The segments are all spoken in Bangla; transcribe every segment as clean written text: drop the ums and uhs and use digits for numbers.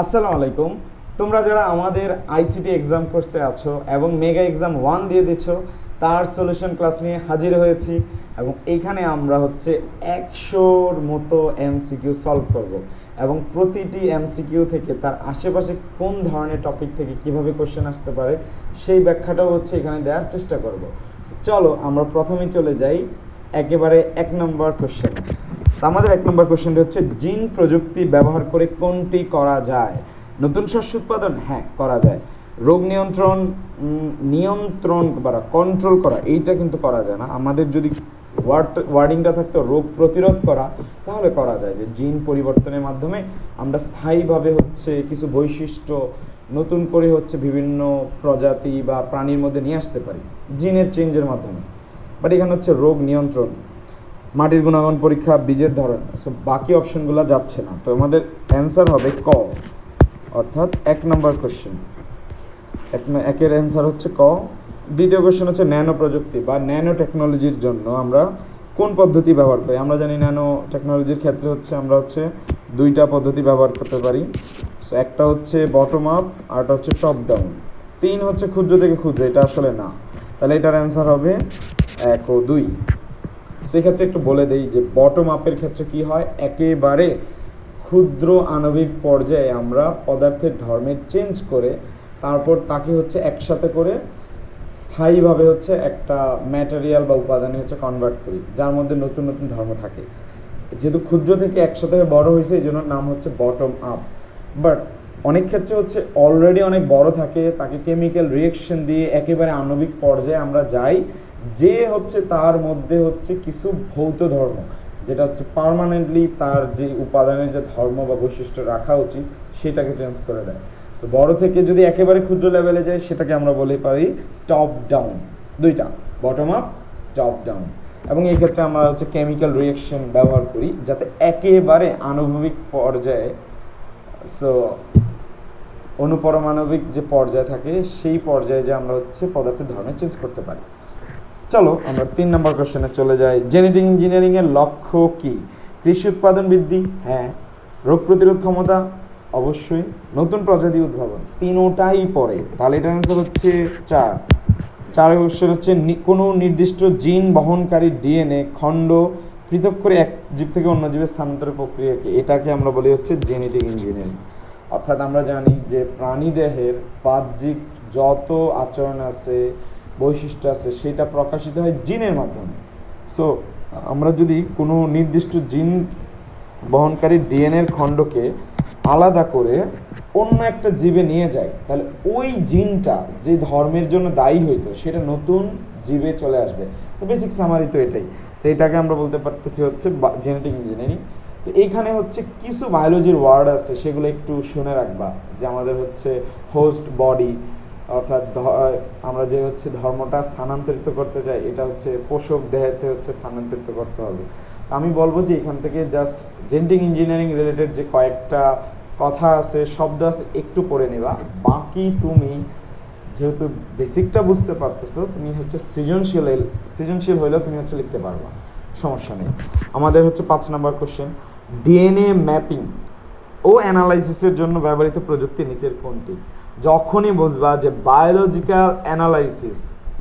আসসালামু আলাইকুম। তোমরা যারা আমাদের আইসিটি এক্সাম কোর্সে আছো এবং মেগা এক্সাম 1 দিয়ে দিছো, তার সলিউশন ক্লাস নিয়ে হাজির হয়েছি এবং এইখানে আমরা হচ্ছে 100-র মতো এমসিকিউ সলভ করব এবং প্রতিটি এমসিকিউ থেকে তার আশেপাশে কোন ধরনের টপিক থেকে কিভাবে কোশ্চেন আসতে পারে সেই ব্যাখ্যাটাও হচ্ছে এখানে দেওয়ার চেষ্টা করব। চলো আমরা প্রথমেই চলে যাই একেবারে 1 নম্বর কোশ্চেন। আমাদের 1 নম্বর কোশ্চেনটি হচ্ছে, জিন প্রযুক্তি ব্যবহার করে কোনটি করা যায়? নতুন শস্য উৎপাদন? হ্যাঁ, করা যায়। রোগ নিয়ন্ত্রণ করা, কন্ট্রোল করা, এইটা কিন্তু করা যায় না। আমাদের যদি ওয়ার্ডিংটা থাকতো রোগ প্রতিরোধ করা, তাহলে করা যায় যে জিন পরিবর্তনের মাধ্যমে আমরা স্থায়ীভাবে হচ্ছে কিছু বৈশিষ্ট্য নতুন করে হচ্ছে বিভিন্ন প্রজাতি বা প্রাণীর মধ্যে নিয়ে আসতে পারি জিনের চেঞ্জের মাধ্যমে। বাট এখানে হচ্ছে রোগ নিয়ন্ত্রণ, মাটির গুণাগুণ পরীক্ষা, বীজের ধরন। সো বাকি অপশনগুলো যাচ্ছে না, তো আমাদের অ্যান্সার হবে ক, অর্থাৎ 1 নম্বর কোশ্চেন। একের অ্যান্সার হচ্ছে ক। দ্বিতীয় কোশ্চেন হচ্ছে, ন্যানো প্রযুক্তি বা ন্যানো টেকনোলজির জন্য আমরা কোন পদ্ধতি ব্যবহার করি? আমরা জানি ন্যানো টেকনোলজির ক্ষেত্রে হচ্ছে আমরা হচ্ছে 2টা পদ্ধতি ব্যবহার করতে পারি। সো একটা হচ্ছে বটম আপ, আরটা হচ্ছে টপ ডাউন। 3 হচ্ছে ক্ষুদ্র থেকে ক্ষুদ্র, এটা আসলে না। তাহলে এটার অ্যান্সার হবে 1 ও 2। সেই ক্ষেত্রে একটু বলে দেই যে বটম আপের ক্ষেত্রে কি হয়, একেবারে ক্ষুদ্র আণবিক পর্যায়ে আমরা পদার্থের ধর্মের চেঞ্জ করে তারপর তাকে হচ্ছে একসাথে করে স্থায়ীভাবে হচ্ছে একটা ম্যাটেরিয়াল বা উপাদানে হচ্ছে কনভার্ট করি, যার মধ্যে নতুন নতুন ধর্ম থাকে। যেহেতু ক্ষুদ্র থেকে একসাথে বড় হয়েছে, এই জন্য নাম হচ্ছে বটম আপ। বাট অনেক ক্ষেত্রে হচ্ছে অলরেডি অনেক বড় থাকে, তাকে কেমিক্যাল রিয়েকশন দিয়ে একেবারে আণবিক পর্যায়ে আমরা যাই, যে হচ্ছে তার মধ্যে হচ্ছে কিছু ভৌত ধর্ম, যেটা হচ্ছে পার্মানেন্টলি তার যে উপাদানের যে ধর্ম বা বৈশিষ্ট্য রাখা উচিত সেটাকে চেঞ্জ করে দেয়। তো বড় থেকে যদি একেবারে ক্ষুদ্র লেভেলে যায়, সেটাকে আমরা বলে পারি টপ ডাউন। 2টা, বটম আপ, টপ ডাউন। এবং এই ক্ষেত্রে আমরা হচ্ছে কেমিক্যাল রিয়েকশন ব্যবহার করি যাতে একেবারে আণবিক পর্যায়ে, সো অনুপরমাণবিক যে পর্যায়ে থাকে সেই পর্যায়ে যে আমরা হচ্ছে পদার্থের ধর্ম চেঞ্জ করতে পারি। চলো আমরা 3 নম্বর কোশ্চেনে চলে যাই। জেনেটিক ইঞ্জিনিয়ারিংয়ের লক্ষ্য কি? কৃষি উৎপাদন বৃদ্ধি? হ্যাঁ। রোগ প্রতিরোধ ক্ষমতা? অবশ্যই। নতুন প্রজাতি উদ্ভাবন? 3টাই পড়ে। তাহলে এটার অ্যান্সার হচ্ছে 4। 4 কোশ্চেন হচ্ছে, কোনো নির্দিষ্ট জিন বহনকারী ডিএনএ খণ্ড পৃথক করে এক জীব থেকে অন্য জীবে স্থানান্তরের প্রক্রিয়াকে, এটাকে আমরা বলি হচ্ছে জেনেটিক ইঞ্জিনিয়ারিং। অর্থাৎ আমরা জানি যে প্রাণী দেহের বাহ্যিক যত আচরণ আছে, বৈশিষ্ট্য আছে, সেটা প্রকাশিত হয় জিনের মাধ্যমে। সো আমরা যদি কোনো নির্দিষ্ট জিন বহনকারী ডিএনএর খণ্ডকে আলাদা করে অন্য একটা জীবে নিয়ে যাই, তাহলে ওই জিনটা যে ধর্মের জন্য দায়ী হইতো সেটা নতুন জীবে চলে আসবে। তো বেসিক সামারি তো এটাই, তো এটাকে আমরা বলতে পারতেছি হচ্ছে জেনেটিক ইঞ্জিনিয়ারিং। তো এইখানে হচ্ছে কিছু বায়োলজির ওয়ার্ড আছে, সেগুলো একটু শুনে রাখবা। যে আমাদের হচ্ছে হোস্ট বডি, অর্থাৎ আমরা যে হচ্ছে ধর্মটা স্থানান্তরিত করতে চাই, এটা হচ্ছে পোষক দেহেতে হচ্ছে স্থানান্তরিত করতে হবে। আমি বলবো যে এখান থেকে জাস্ট জেনেটিক ইঞ্জিনিয়ারিং রিলেটেড যে কয়েকটা কথা আছে, শব্দ আছে, একটু পড়ে নেবা। বাকি তুমি যেহেতু বেসিকটা বুঝতে পারতেছো, তুমি হচ্ছে সৃজনশীল হইলেও তুমি হচ্ছে লিখতে পারবা, সমস্যা নেই। আমাদের হচ্ছে 5 নম্বর কোশ্চেন, ডিএনএ ম্যাপিং ও অ্যানালাইসিসের জন্য ব্যবহৃত প্রযুক্তি নিচের কোনটি? যখনই বুঝবা যে বায়োলজিক্যাল অ্যানালাইসিস,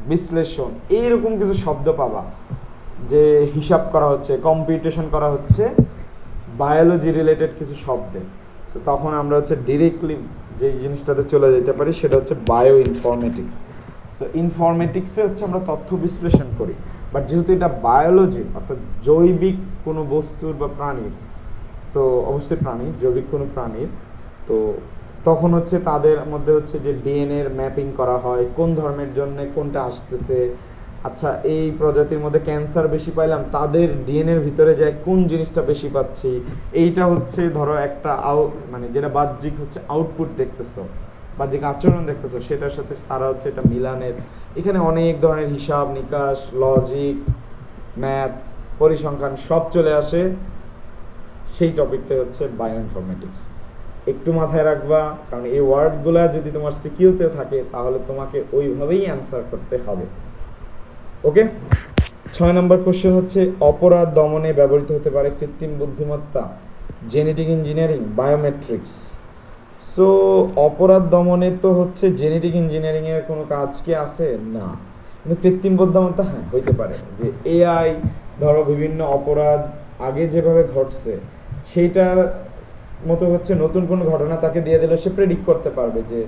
বিশ্লেষণ, এইরকম কিছু শব্দ পাবা, যে হিসাব করা হচ্ছে, কম্পিউটেশন করা হচ্ছে বায়োলজি রিলেটেড কিছু শব্দে, তো তখন আমরা হচ্ছে ডিরেক্টলি যে জিনিসটাতে চলে যেতে পারি, সেটা হচ্ছে বায়ো ইনফরমেটিক্স। সো ইনফরমেটিক্সে হচ্ছে আমরা তথ্য বিশ্লেষণ করি, বাট যেহেতু এটা বায়োলজি, অর্থাৎ জৈবিক কোনো বস্তুর বা প্রাণীর, তো অবশ্যই প্রাণী, জৈবিক কোনো প্রাণীর, তো তখন হচ্ছে তাদের মধ্যে হচ্ছে যে ডিএনএর ম্যাপিং করা হয়, কোন ধর্মের জন্য কোনটা আসতেছে। আচ্ছা, এই প্রজাতির মধ্যে ক্যান্সার বেশি পাইলাম, তাদের ডিএনএর ভিতরে যায় কোন জিনিসটা বেশি পাচ্ছি, এইটা হচ্ছে ধরো একটা মানে যেটা বাহ্যিক হচ্ছে আউটপুট দেখতেছো, বাহ্যিক আচরণ দেখতেছো, সেটার সাথে তারা হচ্ছে এটা মিলানের। এখানে অনেক ধরনের হিসাব নিকাশ, লজিক, ম্যাথ, পরিসংখ্যান সব চলে আসে। সেই টপিকটা হচ্ছে বায়ো ইনফরমেটিক্স। একটু মাথায় রাখবা, কারণ এই ওয়ার্ডগুলো যদি তোমার সিকিউতে থাকে তাহলে তোমাকে ওইভাবেই অ্যান্সার করতে হবে। ওকে। 6 নম্বর কোশ্চেন হচ্ছে, অপরাধ দমনে ব্যবহৃত হতে পারে কৃত্রিম বুদ্ধিমত্তা, জেনেটিক ইঞ্জিনিয়ারিং, বায়োমেট্রিক্স। সো অপরাধ দমনে তো হচ্ছে জেনেটিক ইঞ্জিনিয়ারিং এর কোনো কাজ কি আছে না, কিন্তু কৃত্রিম বুদ্ধিমত্তা হ্যাঁ হইতে পারে, যে এআই ধরো বিভিন্ন অপরাধ আগে যেভাবে ঘটছে সেইটার মতো হচ্ছে নতুন কোনো ঘটনা তাকে দিয়ে দিলে সে প্রেডিক্ট করতে পারবে যে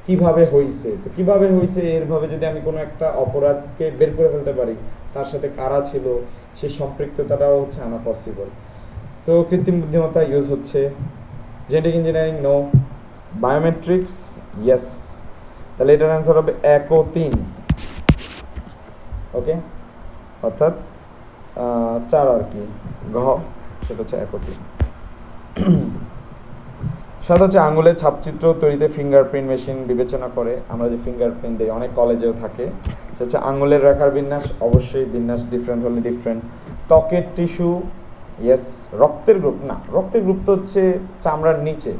কিভাবে হইছে, তো কিভাবে হইছে এরভাবে যদি আমি কোনো একটা অপরাধকে বের করে ফেলতে পারি তার সাথে কারা ছিল সেই সম্পৃক্ততাটাও হচ্ছে আনা পসিবল। তো কৃত্রিম বুদ্ধিমত্তা ইউজ হচ্ছে। Genetic engineering no. Biometrics yes. তাহলে এটার অ্যান্সার হবে 1 ও 3। ওকে, অর্থাৎ 4 আর কি, ঘ সেটা হচ্ছে 1 ও 3। সাথে হচ্ছে আঙুলের ছাপচিত্র তৈরিতে ফিঙ্গারপ্রিন্ট মেশিন বিবেচনা করে। আমরা যে ফিঙ্গারপ্রিন্ট দিই অনেক কলেজেও থাকে, সেটা হচ্ছে আঙুলের রেখার বিন্যাস, অবশ্যই বিন্যাস ডিফারেন্ট হলে ডিফারেন্ট। ত্বকের টিস্যু ইয়েস। রক্তের গ্রুপ না, রক্তের গ্রুপ তো হচ্ছে চামড়ার নিচে,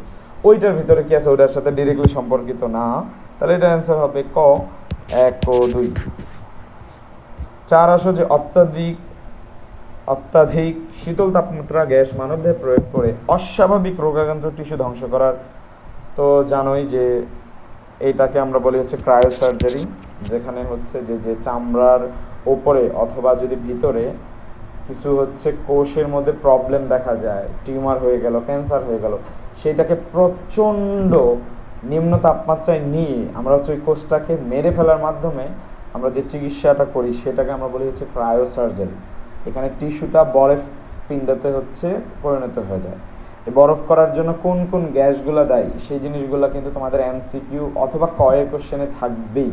ওইটার ভিতরে কি আছে ওইটার সাথে ডিরেক্টলি সম্পর্কিত না, তাহলে এটার অ্যান্সার হবে ক 1 ও 2। 4 আসো যে অত্যাধিক শীতল তাপমাত্রা গ্যাস মানবদেহে প্রয়োগ করে অস্বাভাবিক রোগাক্রান্ত টিস্যু ধ্বংস করার, তো জানোই যে এইটাকে আমরা বলি হচ্ছে ক্রায়োসার্জারি, যেখানে হচ্ছে যে চামড়ার ওপরে অথবা যদি ভিতরে কিছু হচ্ছে কোষের মধ্যে প্রবলেম দেখা যায়, টিউমার হয়ে গেল, ক্যান্সার হয়ে গেল, সেইটাকে প্রচণ্ড নিম্ন তাপমাত্রায় নিয়ে আমরা হচ্ছে ওই কোষটাকে মেরে ফেলার মাধ্যমে আমরা যে চিকিৎসাটা করি সেটাকে আমরা বলি হচ্ছে ক্রায়োসার্জারি। এখানে টিস্যুটা বরফ পিণ্ডতে হচ্ছে পরিণত হয়ে যায়। এই বরফ করার জন্য কোন কোন গ্যাসগুলো দায়ী সেই জিনিসগুলো কিন্তু তোমাদের এমসিকিউ অথবা কয়ের কোশ্চেনে থাকবেই।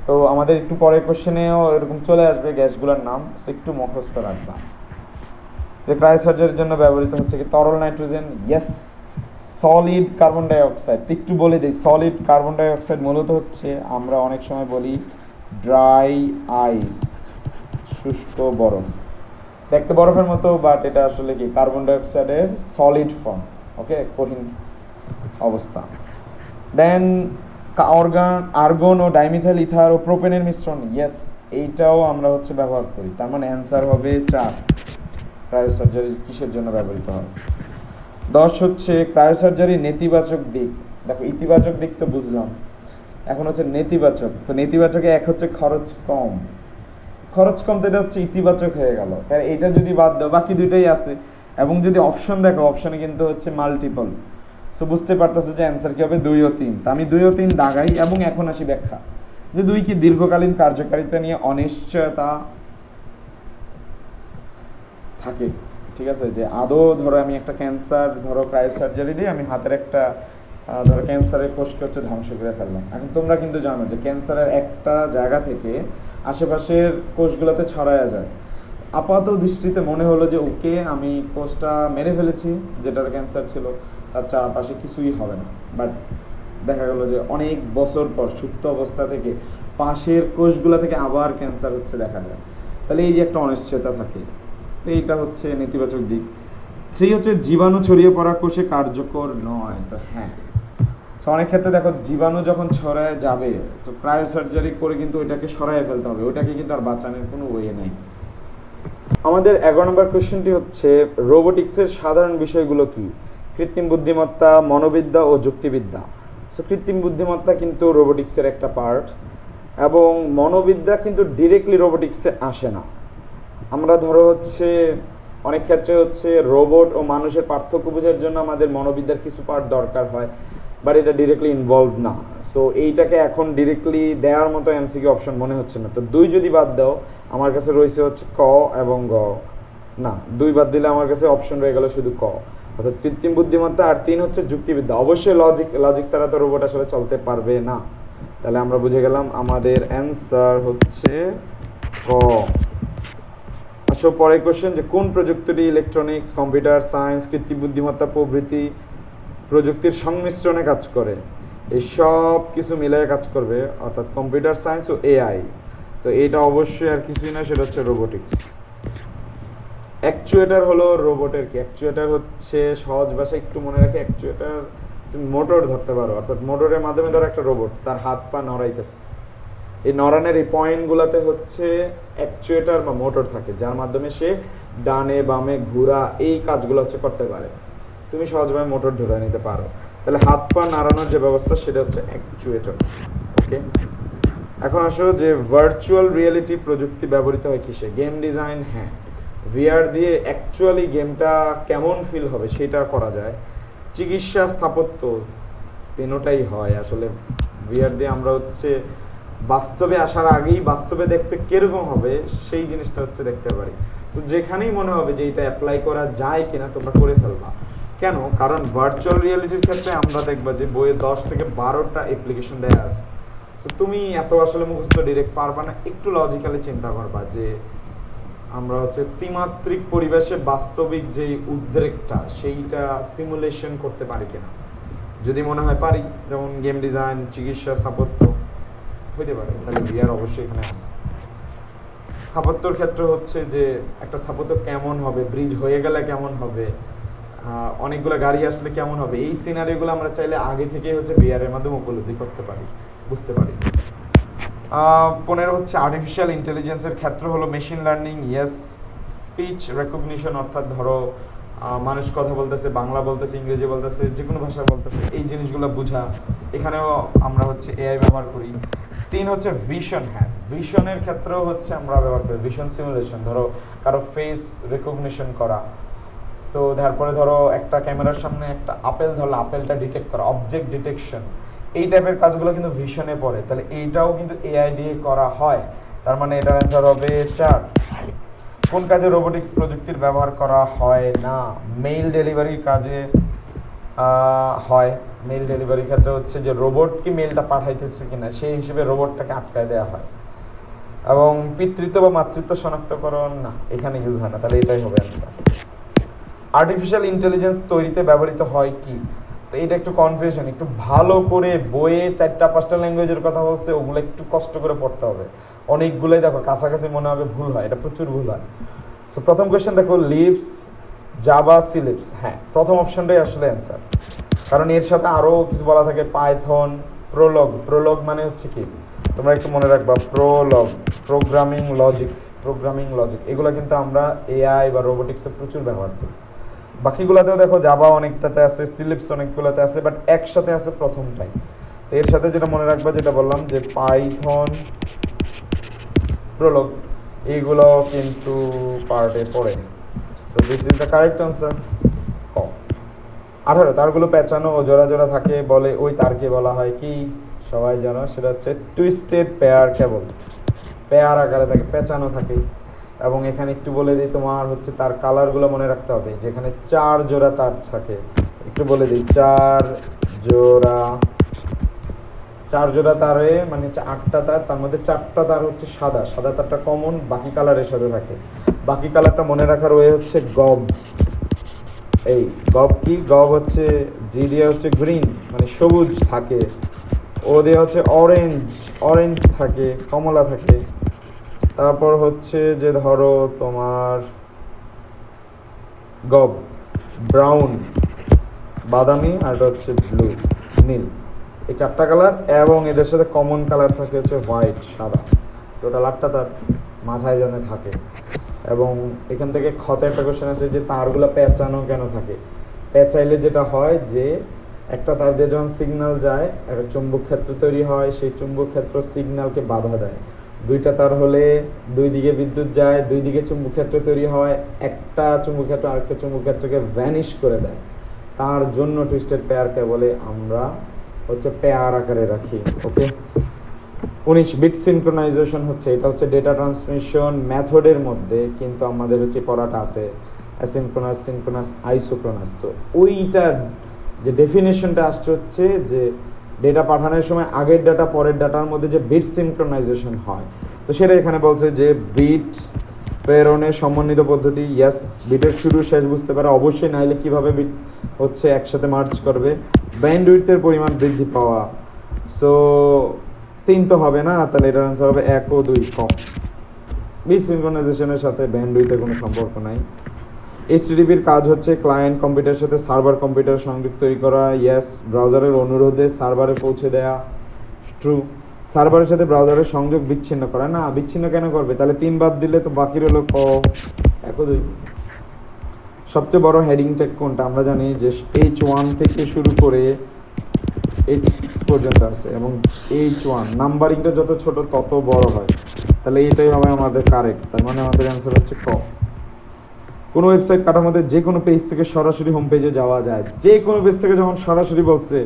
তো আমাদের একটু পরের কোশ্চেনেও এরকম চলে আসবে গ্যাসগুলোর নাম, সো একটু মুখস্থ রাখবা। যে ক্রায়োসার্জারির জন্য ব্যবহৃত হচ্ছে কি তরল nitrogen yes. Solid carbon die oxide, একটু বলে দিই, সলিড কার্বন ডাই অক্সাইড মূলত হচ্ছে আমরা অনেক সময় বলি ড্রাই আইস, শুষ্ক বরফ, দেখতে বরফের মতো, বাট এটা আসলে কি কার্বন ডাই অক্সাইডের সলিড ফর্ম, ওকে, কঠিন অবস্থা। দেন আর্গন ও ডাইমিথাইল ইথার ও প্রোপেনের মিশ্রণ ইয়েস, এইটাও আমরা হচ্ছে ব্যবহার করি, তার মানে অ্যান্সার হবে 4। ক্রায়োসার্জারি কিসের জন্য ব্যবহৃত হয়? 10 হচ্ছে ক্রায়োসার্জারির নেতিবাচক দিক। দেখো ইতিবাচক দিক তো বুঝলাম, এখন হচ্ছে নেতিবাচক। তো নেতিবাচকে 1 হচ্ছে খরচ কম, খরচ কম, তো এটা হচ্ছে ইতিবাচক হয়ে গেল, কারণ এটা যদি বাদ দাও বাকি দুইটাই আছে। এবং যদি অপশন দেখো, অপশনে কিন্তু হচ্ছে মাল্টিপল, সো বুঝতে পারতেছো যে অ্যান্সার কি হবে 2 ও 3। তা আমি 2 ও 3 দাগাই এবং এখন আসি ব্যাখ্যা। যে 2 কি দীর্ঘকালীন কার্যকারিতা নিয়ে অনিশ্চয়তা থাকে, ঠিক আছে, যে আদৌ ধরো আমি একটা ক্যান্সার ধরো ক্রায়োসার্জারি দিয়ে আমি হাতের একটা ধরো ক্যান্সারের কোষকে হচ্ছে ধ্বংস করে ফেললাম। এখন তোমরা কিন্তু জানো যে ক্যান্সারের একটা জায়গা থেকে আশেপাশের কোষগুলোতে ছড়ায়া যায়। আপাত দৃষ্টিতে মনে হলো যে ওকে আমি কোষটা মেরে ফেলেছি যেটার ক্যান্সার ছিল, তার চারপাশে কিছুই হবে না, বাট দেখা গেল যে অনেক বছর পর সুপ্ত অবস্থা থেকে পাশের কোষগুলো থেকে আবার ক্যান্সার হচ্ছে দেখা যায়। তাহলে এই যে একটা অনিশ্চয়তা থাকে, তো এইটা হচ্ছে নেতিবাচক দিক। 3 হচ্ছে জীবাণু ছড়িয়ে পড়া কোষে কার্যকর নয়, তো হ্যাঁ, সো অনেক ক্ষেত্রে দেখো জীবাণু যখন ছড়ায় যাবে তো ক্রায়োসার্জারি করে কিন্তু ওইটাকে সরাই ফেলতে হবে, ওইটাকে কিন্তু আর বাঁচানোর কোনো ওয়ে নেই। আমাদের 11 নম্বর কোশ্চেনটি হচ্ছে রোবোটিক্সের সাধারণ বিষয়গুলো কি? কৃত্রিম বুদ্ধিমত্তা, মনোবিদ্যা ও যুক্তিবিদ্যা। সো কৃত্রিম বুদ্ধিমত্তা কিন্তু রোবোটিক্সের একটা পার্ট, এবং মনোবিদ্যা কিন্তু ডিরেক্টলি রোবোটিক্সে আসে না। আমরা ধরো হচ্ছে অনেক ক্ষেত্রে হচ্ছে রোবট ও মানুষের পার্থক্য বোঝার জন্য আমাদের মনোবিদ্যার কিছু পার্ট দরকার হয়, বাট এটা ডিরেক্টলি ইনভলভ না। সো এইটাকে এখন ডিরেক্টলি দেওয়ার মতো এমসিকিউ অপশন মনে হচ্ছে না। তো 2 যদি বাদ দাও, আমার কাছে রয়েছে হচ্ছে ক এবং গ। না, 2 বাদ দিলে আমার কাছে অপশন রয়ে গেল শুধু ক, অর্থাৎ কৃত্রিম বুদ্ধিমত্তা, আর 3 হচ্ছে যুক্তিবিদ্যা। অবশ্যই লজিক ছাড়া তো রোবট আসলে চলতে পারবে না। তাহলে আমরা বুঝে গেলাম আমাদের অ্যান্সার হচ্ছে ক। আসো পরের কোশ্চেন, যে কোন প্রযুক্তিটি ইলেকট্রনিক্স, কম্পিউটার সায়েন্স, কৃত্রিম বুদ্ধিমত্তা প্রভৃতি প্রযুক্তির সংমিশ্রণে কাজ করে? এই সব কিছু মিলিয়ে কাজ করবে, অর্থাৎ কম্পিউটার সায়েন্স ও এআই। তো এটা অবশ্যই আর কিছুই না, সেটা হচ্ছে রোবোটিক্স। অ্যাকচুয়েটার হলো রোবটের কি? অ্যাকচুয়েটার হচ্ছে সহজ ভাষায় একটু মনে রাখে, অ্যাকচুয়েটার তুমি মোটর ধরতে পারো, অর্থাৎ মোটরের মাধ্যমে ধরো একটা রোবট তার হাত পা নড়াইতেছে, এই নড়ানোর এই পয়েন্টগুলোতে হচ্ছে অ্যাকচুয়েটার বা মোটর থাকে, যার মাধ্যমে সে ডানে বামে ঘোরা এই কাজগুলো হচ্ছে করতে পারে। তুমি সহজভাবে মোটর ধরে নিতে পারো। তাহলে হাত পা নাড়ানোর যে ব্যবস্থা সেটা হচ্ছে অ্যাকচুয়েটর। ওকে, এখন আসো যে ভার্চুয়াল রিয়েলিটি প্রযুক্তি ব্যবহৃত হয় কিসে? গেম ডিজাইন, হ্যাঁ। ভিআর দিয়ে অ্যাকচুয়ালি গেমটা কেমন ফিল হবে সেটা করা যায়। চিকিৎসা, স্থাপত্য, তিনোটাই হয় আসলে। ভিআর দিয়ে আমরা হচ্ছে বাস্তবে আসার আগেই বাস্তবে দেখতে কিরকম হবে সেই জিনিসটা হচ্ছে দেখতে পারি। তো যেখানেই মনে হবে যে এটা অ্যাপ্লাই করা যায় কিনা তোমরা করে ফেলবা। কেন? কারণ ভার্চুয়াল রিয়েলিটির ক্ষেত্রে আমরা দেখবা যে বইয়ে 10 থেকে 12টা অ্যাপ্লিকেশন দেয়া আছে। সো তুমি এত আসলে মুখস্থ ডিরেক্ট পারবা না, একটু লজিক্যালি চিন্তা করবা যে আমরা হচ্ছে ত্রিমাত্রিক পরিবেশে বাস্তবিক যে উদ্রেকটা সেইটা সিমুলেশন করতে পারি কিনা। যদি মনে হয় পারি, যেমন গেম ডিজাইন, চিকিৎসা, স্থাপত্য হইতে পারে, তাহলে ভিআর অবশ্যই এখানে আছে। স্থাপত্যর ক্ষেত্রে হচ্ছে যে একটা স্থাপত্য কেমন হবে, ব্রিজ হয়ে গেলে কেমন হবে, অনেকগুলো গাড়ি আসলে কেমন হবে, এই সিনারিওগুলো আমরা চাইলে আগে থেকে হচ্ছে ভিআর এর মাধ্যমে উপলব্ধি করতে পারি, বুঝতে পারি। 15 হচ্ছে আর্টিফিশিয়াল ইন্টেলিজেন্সের ক্ষেত্র হলো machine learning. Yes, speech recognition, অর্থাৎ ধরো মানুষ কথা বলতেছে, বাংলা বলতেছে, ইংরেজি বলতেছে, যে কোনো ভাষা বলতেছে, এই জিনিসগুলো বোঝা, এখানেও আমরা হচ্ছে এআই ব্যবহার করি। 3 হচ্ছে ভিশন, হ্যাঁ, ভিশনের ক্ষেত্রেও হচ্ছে আমরা ব্যবহার করি ভিশন সিমুলেশন, ধরো কারো ফেস রেকগনিশন করা। সো তারপরে ধরো একটা ক্যামেরার সামনে একটা আপেল ধরলে আপেলটা ডিটেক্ট করা, অবজেক্ট ডিটেকশন, এই টাইপের কাজগুলো কিন্তু ভিশনে পড়ে। তাহলে এইটাও কিন্তু এআই দিয়ে করা হয়। তার মানে এটার অ্যান্সার হবে 4। কোন কাজে রোবোটিক্স প্রযুক্তির ব্যবহার করা হয় না? মেইল ডেলিভারির কাজে হয়। মেইল ডেলিভারির ক্ষেত্রে হচ্ছে যে রোবট কি মেইলটা পাঠাইতেছে কিনা সেই হিসেবে রোবটটাকে আটকায় দেওয়া হয়। এবং পিতৃত্ব বা মাতৃত্ব শনাক্তকরণ, না, এখানে ইউজ হয় না, তাহলে এটাই হবে অ্যান্সার। আর্টিফিশিয়াল ইন্টেলিজেন্স তৈরিতে ব্যবহৃত হয় কি? তো এটা একটু কনফিউশন, একটু ভালো করে বইয়ে 4-5টা ল্যাঙ্গুয়েজের কথা বলছে, ওগুলো একটু কষ্ট করে পড়তে হবে। অনেকগুলোই দেখো কাছাকাছি মনে হবে, ভুল হয়, এটা প্রচুর ভুল হয়। সো প্রথম কোয়েশ্চেন দেখো, লিপস, জাভা, সিলিপস, হ্যাঁ, প্রথম অপশনটাই আসলে অ্যান্সার। কারণ এর সাথে আরও কিছু বলা থাকে, পাইথন, প্রোলগ। প্রোলগ মানে হচ্ছে কি তোমরা একটু মনে রাখবা, প্রোলগ, প্রোগ্রামিং লজিক, এগুলো কিন্তু আমরা এআই বা রোবোটিক্সে প্রচুর ব্যবহার করি। বাকিগুলোতেও দেখো জাভা অনেকটাতে আছে, সিলিপস অনেকগুলোতে আছে, বাট একসাথে আছে প্রথমটাই। তো এর সাথে যেটা মনে রাখবা, যেটা বললাম যে পাইথন, প্রোলগ, এইগুলো কিন্তু পার্টে পড়ে। So this is the correct answer. 18, তারগুলো পেঁচানো ও জোড়া জোড়া থাকে বলে ওই তারকে বলা হয় কি? সবাই জানো, সেটা হচ্ছে টুইস্টেড পেয়ার কেবল। পেয়ার আকারে থাকে, পেঁচানো থাকে। এবং এখানে একটু বলে দিই, তোমার হচ্ছে তার কালারগুলো মনে রাখতে হবে, যেখানে 4 জোড়া তার থাকে। একটু বলে দিই, 4 জোড়া তারে মানে হচ্ছে 8টা তার, তার মধ্যে 4টা তার হচ্ছে সাদা, সাদা তারটা কমন, বাকি কালারের সাথে থাকে। বাকি কালারটা মনে রাখার ওয়ে হচ্ছে গব। এই গব কি? গব হচ্ছে জি দিয়ে হচ্ছে গ্রিন, মানে সবুজ থাকে, ও দিয়ে হচ্ছে অরেঞ্জ থাকে, কমলা থাকে। তারপর হচ্ছে যে ধরো তোমার গব ব্রাউন, বাদামি, আর এটা হচ্ছে ব্লু, নীল, এই 4টা কালার। এবং এদের সাথে কমন কালার থাকে হচ্ছে হোয়াইট, সাদা। টোটাল 8টা তার মাথায় জানে থাকে। এবং এখান থেকে ক্ষতে একটা কোশ্চেন আছে যে তারগুলো পেঁচানো কেন থাকে? পেঁচাইলে যেটা হয় যে একটা তার দিয়ে যখন সিগন্যাল যায়, একটা চুম্বক ক্ষেত্র তৈরি হয়, সেই চুম্বক ক্ষেত্র সিগন্যালকে বাধা দেয়। 2টা তার হলে 2 দিকে বিদ্যুৎ যায়, 2 দিকে চুম্বক ক্ষেত্র তৈরি হয়, একটা চুম্বক ক্ষেত্র আরেকটা চুম্বক ক্ষেত্রকে ভ্যানিশ করে দেয়। তার জন্য টুইস্টেড পেয়ারকে বলে আমরা হচ্ছে পেয়ার আকারে রাখি। ওকে, 19 বিট সিনক্রোনাইজেশন হচ্ছে, এটা হচ্ছে ডেটা ট্রান্সমিশন মেথডের মধ্যে, কিন্তু আমাদের হচ্ছে পড়াটা আছে অ্যাসিনক্রোনাস, সিনক্রোনাস, আইসোক্রোনাস। তো ওইটার যে ডেফিনেশনটা আসছে হচ্ছে যে ডেটা পাঠানোর সময় আগের ডাটা পরের ডাটার মধ্যে যে বিট সিনক্রোনাইজেশন হয়, তো সেটা এখানে বলছে যে বিট প্রেরণের সমন্বিত পদ্ধতি। ইয়াস, বিটের শুরু শেষ বুঝতে পারে অবশ্যই, নাইলে কিভাবে বিট হচ্ছে একসাথে মার্চ করবে। ব্যান্ডউইথের পরিমাণ বৃদ্ধি পাওয়া। সো 3 তো হবে না, তাহলে এটার আনসার হবে 1 ও 2 কম। বিট সিনক্রোনাইজেশনের সাথে ব্যান্ডউইথের কোনো সম্পর্ক নাই। এইচটিটিপির কাজ হচ্ছে ক্লায়েন্ট কম্পিউটারের সাথে সার্ভার কম্পিউটার সংযোগ তৈরি করা। ইয়েস, ব্রাউজারের অনুরোধে সার্ভারে পৌঁছে দেয়া। ট্রু। সার্ভারের সাথে ব্রাউজারের সংযোগ বিচ্ছিন্ন করা, না, বিচ্ছিন্ন কেন করবে? তাহলে 3 বাদ দিলে তো বাকি রইল 1 ও 2। সবচেয়ে বড় হেডিং ট্যাগ কোনটা? আমরা জানি যে H1 থেকে শুরু করে H6 পর্যন্ত আছে এবং H1 নাম্বারিংটা যত ছোট তত বড় হয়, তাহলে এটাই হবে আমাদের কারেক্ট। তার মানে আমাদের অ্যান্সার হচ্ছে ক। কোনো ওয়েবসাইট কাঠামোতে যে কোনো পেজ থেকে সরাসরি হোম পেজে যাওয়া যায়। যে কোনো পেজ থেকে যখন সরাসরি বলছে,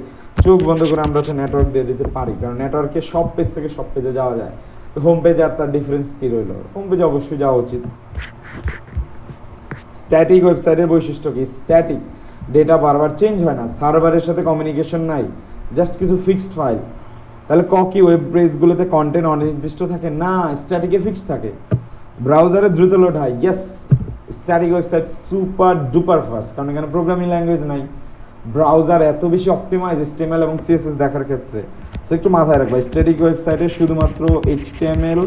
চোখ বন্ধ করে আমরা হচ্ছে নেটওয়ার্ক দিয়ে দিতে পারি, কারণ নেটওয়ার্কে সব পেজ থেকে সব পেজে যাওয়া যায়। তো হোম পেজে আর তার ডিফারেন্স কী রইল? হোম পেজে অবশ্যই যাওয়া উচিত। স্ট্যাটিক ওয়েবসাইটের বৈশিষ্ট্য কি? স্ট্যাটিক, ডেটা বারবার চেঞ্জ হয় না, সার্ভারের সাথে কমিউনিকেশন নাই, জাস্ট কিছু ফিক্সড ফাইল। তাহলে ক কি ওয়েব পেজগুলোতে কন্টেন্ট অনির্দিষ্ট থাকে? না, স্ট্যাটিকে ফিক্সড থাকে। ব্রাউজারে দ্রুত লোড হয়? Yes. Static website super duper fast, কারণ এখানে প্রোগ্রামিং ল্যাঙ্গুয়েজ নাই। ব্রাউজার এত বেশি অপটিমাইজ HTML এবং CSS দেখার ক্ষেত্রে। সো একটু মাথায় রাখবা, স্ট্যাটিক ওয়েবসাইটে শুধুমাত্র HTML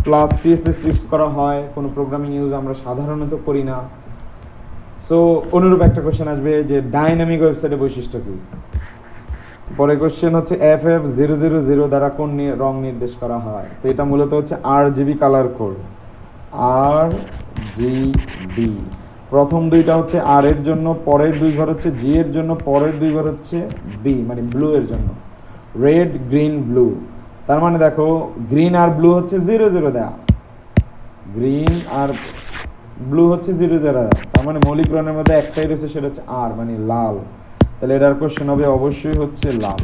প্লাস CSS ইউজ করা হয়, কোনো প্রোগ্রামিং ইউজ আমরা সাধারণত করি না। সো অনুরূপ একটা কোশ্চেন আসবে যে ডাইনামিক ওয়েবসাইটের বৈশিষ্ট্য কী? পরে কোশ্চেন হচ্ছে FF000 দ্বারা কোন রং নির্দেশ করা হয়? তো এটা মূলত হচ্ছে RGB কালার কোড। RGB, প্রথম দুইটা হচ্ছে আর এর জন্য, পরের দুই ঘর হচ্ছে জি এর জন্য, পরের দুই ঘর হচ্ছে বি মানে ব্লু এর জন্য। Red, green, blue. তার মানে দেখো গ্রিন আর ব্লু হচ্ছে 00 দেয়া, গ্রিন আর ব্লু হচ্ছে 00 দেয়া। তার মানে মৌলিক রঙের মধ্যে একটাই রয়েছে, সেটা হচ্ছে আর মানে লাল। তাহলে এটার কোশ্চেন হবে অবশ্যই হচ্ছে লাল।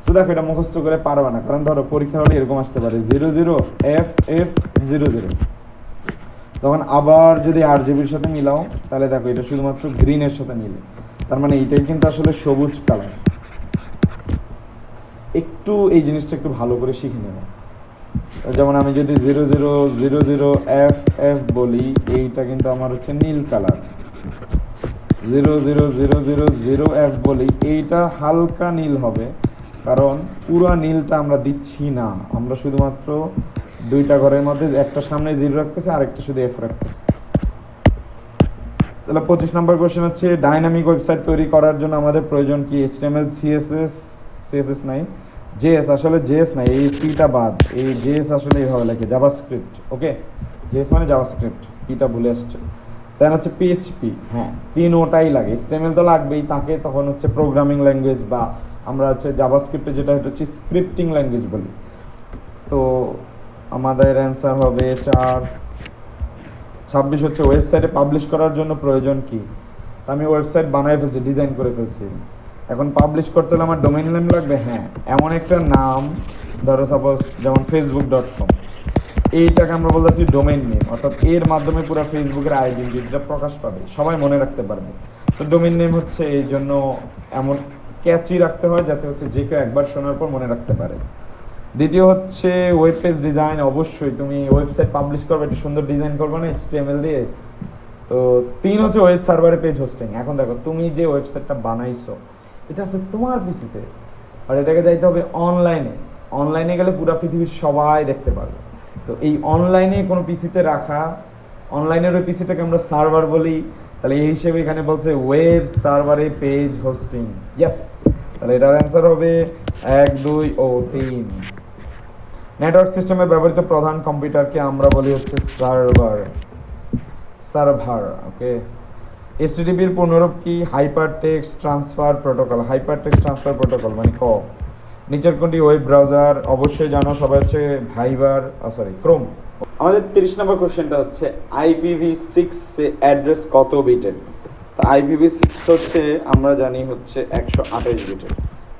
সো দেখো এটা মুখস্থ করে পারবে না, কারণ ধরো পরীক্ষার হলে এরকম আসতে পারে 00FF00, তখন আবার যদি RGBর সাথে মিলাও তাহলে দেখো এটা শুধুমাত্র গ্রিনের সাথে মিলে, তার মানে এইটাই কিন্তু আসলে সবুজ কালার। একটু এই জিনিসটা একটু ভালো করে শিখে নেব। যেমন আমি যদি 0000FF বলি, এইটা কিন্তু আমার হচ্ছে নীল কালার। 00000F বলি, এইটা হালকা নীল হবে, কারণ পুরো নীলটা আমরা দিচ্ছি না, আমরা শুধুমাত্র দুইটা ঘরের মধ্যে একটা সামনে 0 রাখতেছে আর একটা শুধু F রাখতেছে। তাহলে 25 নম্বর কোশ্চেন হচ্ছে ডাইনামিক ওয়েবসাইট তৈরি করার জন্য আমাদের প্রয়োজন কি? HTML, CSS নাই, JS, আসলে JS নাই, এই পিটা বাদ, এই JS আসলে এইভাবে লেখে জাভাস্ক্রিপ্ট। ওকে, JS মানে জাভাস্ক্রিপ্ট, পিটা ভুলে আসছে। তাই হচ্ছে PHP, হ্যাঁ তিনোটাই লাগে। HTML তো লাগবেই, তাকে তখন হচ্ছে প্রোগ্রামিং ল্যাঙ্গুয়েজ বা আমরা হচ্ছে জাভাস্ক্রিপ্টে যেটা হচ্ছে স্ক্রিপ্টিং ল্যাঙ্গুয়েজ বলি। তো আমাদের অ্যান্সার হবে 4। 26 হচ্ছে ওয়েবসাইটে পাবলিশ করার জন্য প্রয়োজন কি? তা আমি ওয়েবসাইট বানায় ফেলছি, ডিজাইন করে ফেলছি, এখন পাবলিশ করতে হলে আমার ডোমেইন নেম লাগবে। হ্যাঁ, এমন একটা নাম, ধরো সাপোজ যেমন facebook.com, এইটাকে আমরা বলতেছি ডোমেইন নেম, অর্থাৎ এর মাধ্যমে পুরো ফেসবুকের আইডেন্টিটিটা প্রকাশ পাবে, সবাই মনে রাখতে পারবে। সো ডোমেইন নেম হচ্ছে এই জন্য এমন ক্যাচি রাখতে হয় যাতে হচ্ছে যে কেউ একবার শোনার পর মনে রাখতে পারে। দ্বিতীয় হচ্ছে ওয়েব পেজ ডিজাইন, অবশ্যই তুমি ওয়েবসাইট পাবলিশ করবে, একটা সুন্দর ডিজাইন করবে না HTML দিয়ে। তো 3 হচ্ছে ওয়েব সার্ভারে পেজ হোস্টিং। এখন দেখো তুমি যে ওয়েবসাইটটা বানাইছো এটা আছে তোমার পিসিতে, আর এটাকে যাইতে হবে অনলাইনে। অনলাইনে গেলে পুরো পৃথিবীর সবাই দেখতে পারবে। তো এই অনলাইনে কোনো পিসিতে রাখা, অনলাইনের ওই পিসিটাকে আমরা সার্ভার বলি, তাহলে এই হিসেবে এখানে বলছে ওয়েব সার্ভারে পেজ হোস্টিং। ইয়েস, তাহলে এটার অ্যান্সার হবে 1, 2 ও 3। নেটওয়ার্ক সিস্টেমে ব্যবহৃত প্রধান কম্পিউটারকে আমরা বলি হচ্ছে সার্ভার। ওকে। HTTPর পূর্ণরূপ কি? Hyper text transfer protocol. Hyper text transfer protocol মানে ক। নিচের কোনটি ওয়েব ব্রাউজার? অবশ্যই জানো সবাই, হচ্ছে ক্রোম। আমাদের 30 নম্বর কোশ্চেনটা হচ্ছে IPv6 অ্যাড্রেস কত বিটের? তো IPv6 হচ্ছে আমরা জানি হচ্ছে 128 বিটের।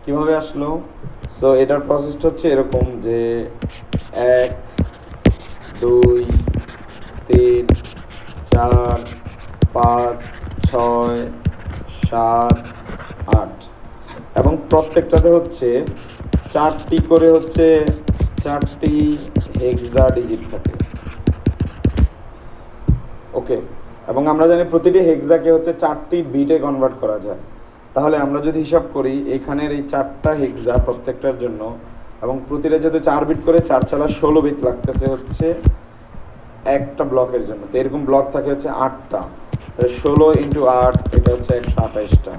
কিভাবে আসলো? সো এটার প্রসেসটা হচ্ছে এরকম যে 1, 2, 3, 4, 5, 6, 7, 8 এবং প্রত্যেকটাতে হচ্ছে 4টি করে হচ্ছে 4টি হেক্সা ডিজিট থাকে। ওকে, এবং আমরা জানি প্রতিটি হেক্সাকে হচ্ছে 4টি বিটে কনভার্ট করা যায়। তাহলে আমরা যদি হিসাব করি এখানের এই 4টা হেক্সা প্রত্যেকটার জন্য, এবং প্রতিটা যেহেতু 4 বিট করে 4 চালা 16 বিট লাগতেছে হচ্ছে একটা ব্লকের জন্য। তো এরকম ব্লক থাকে হচ্ছে 8টা, তাহলে 16 × 8 এটা হচ্ছে 128টা।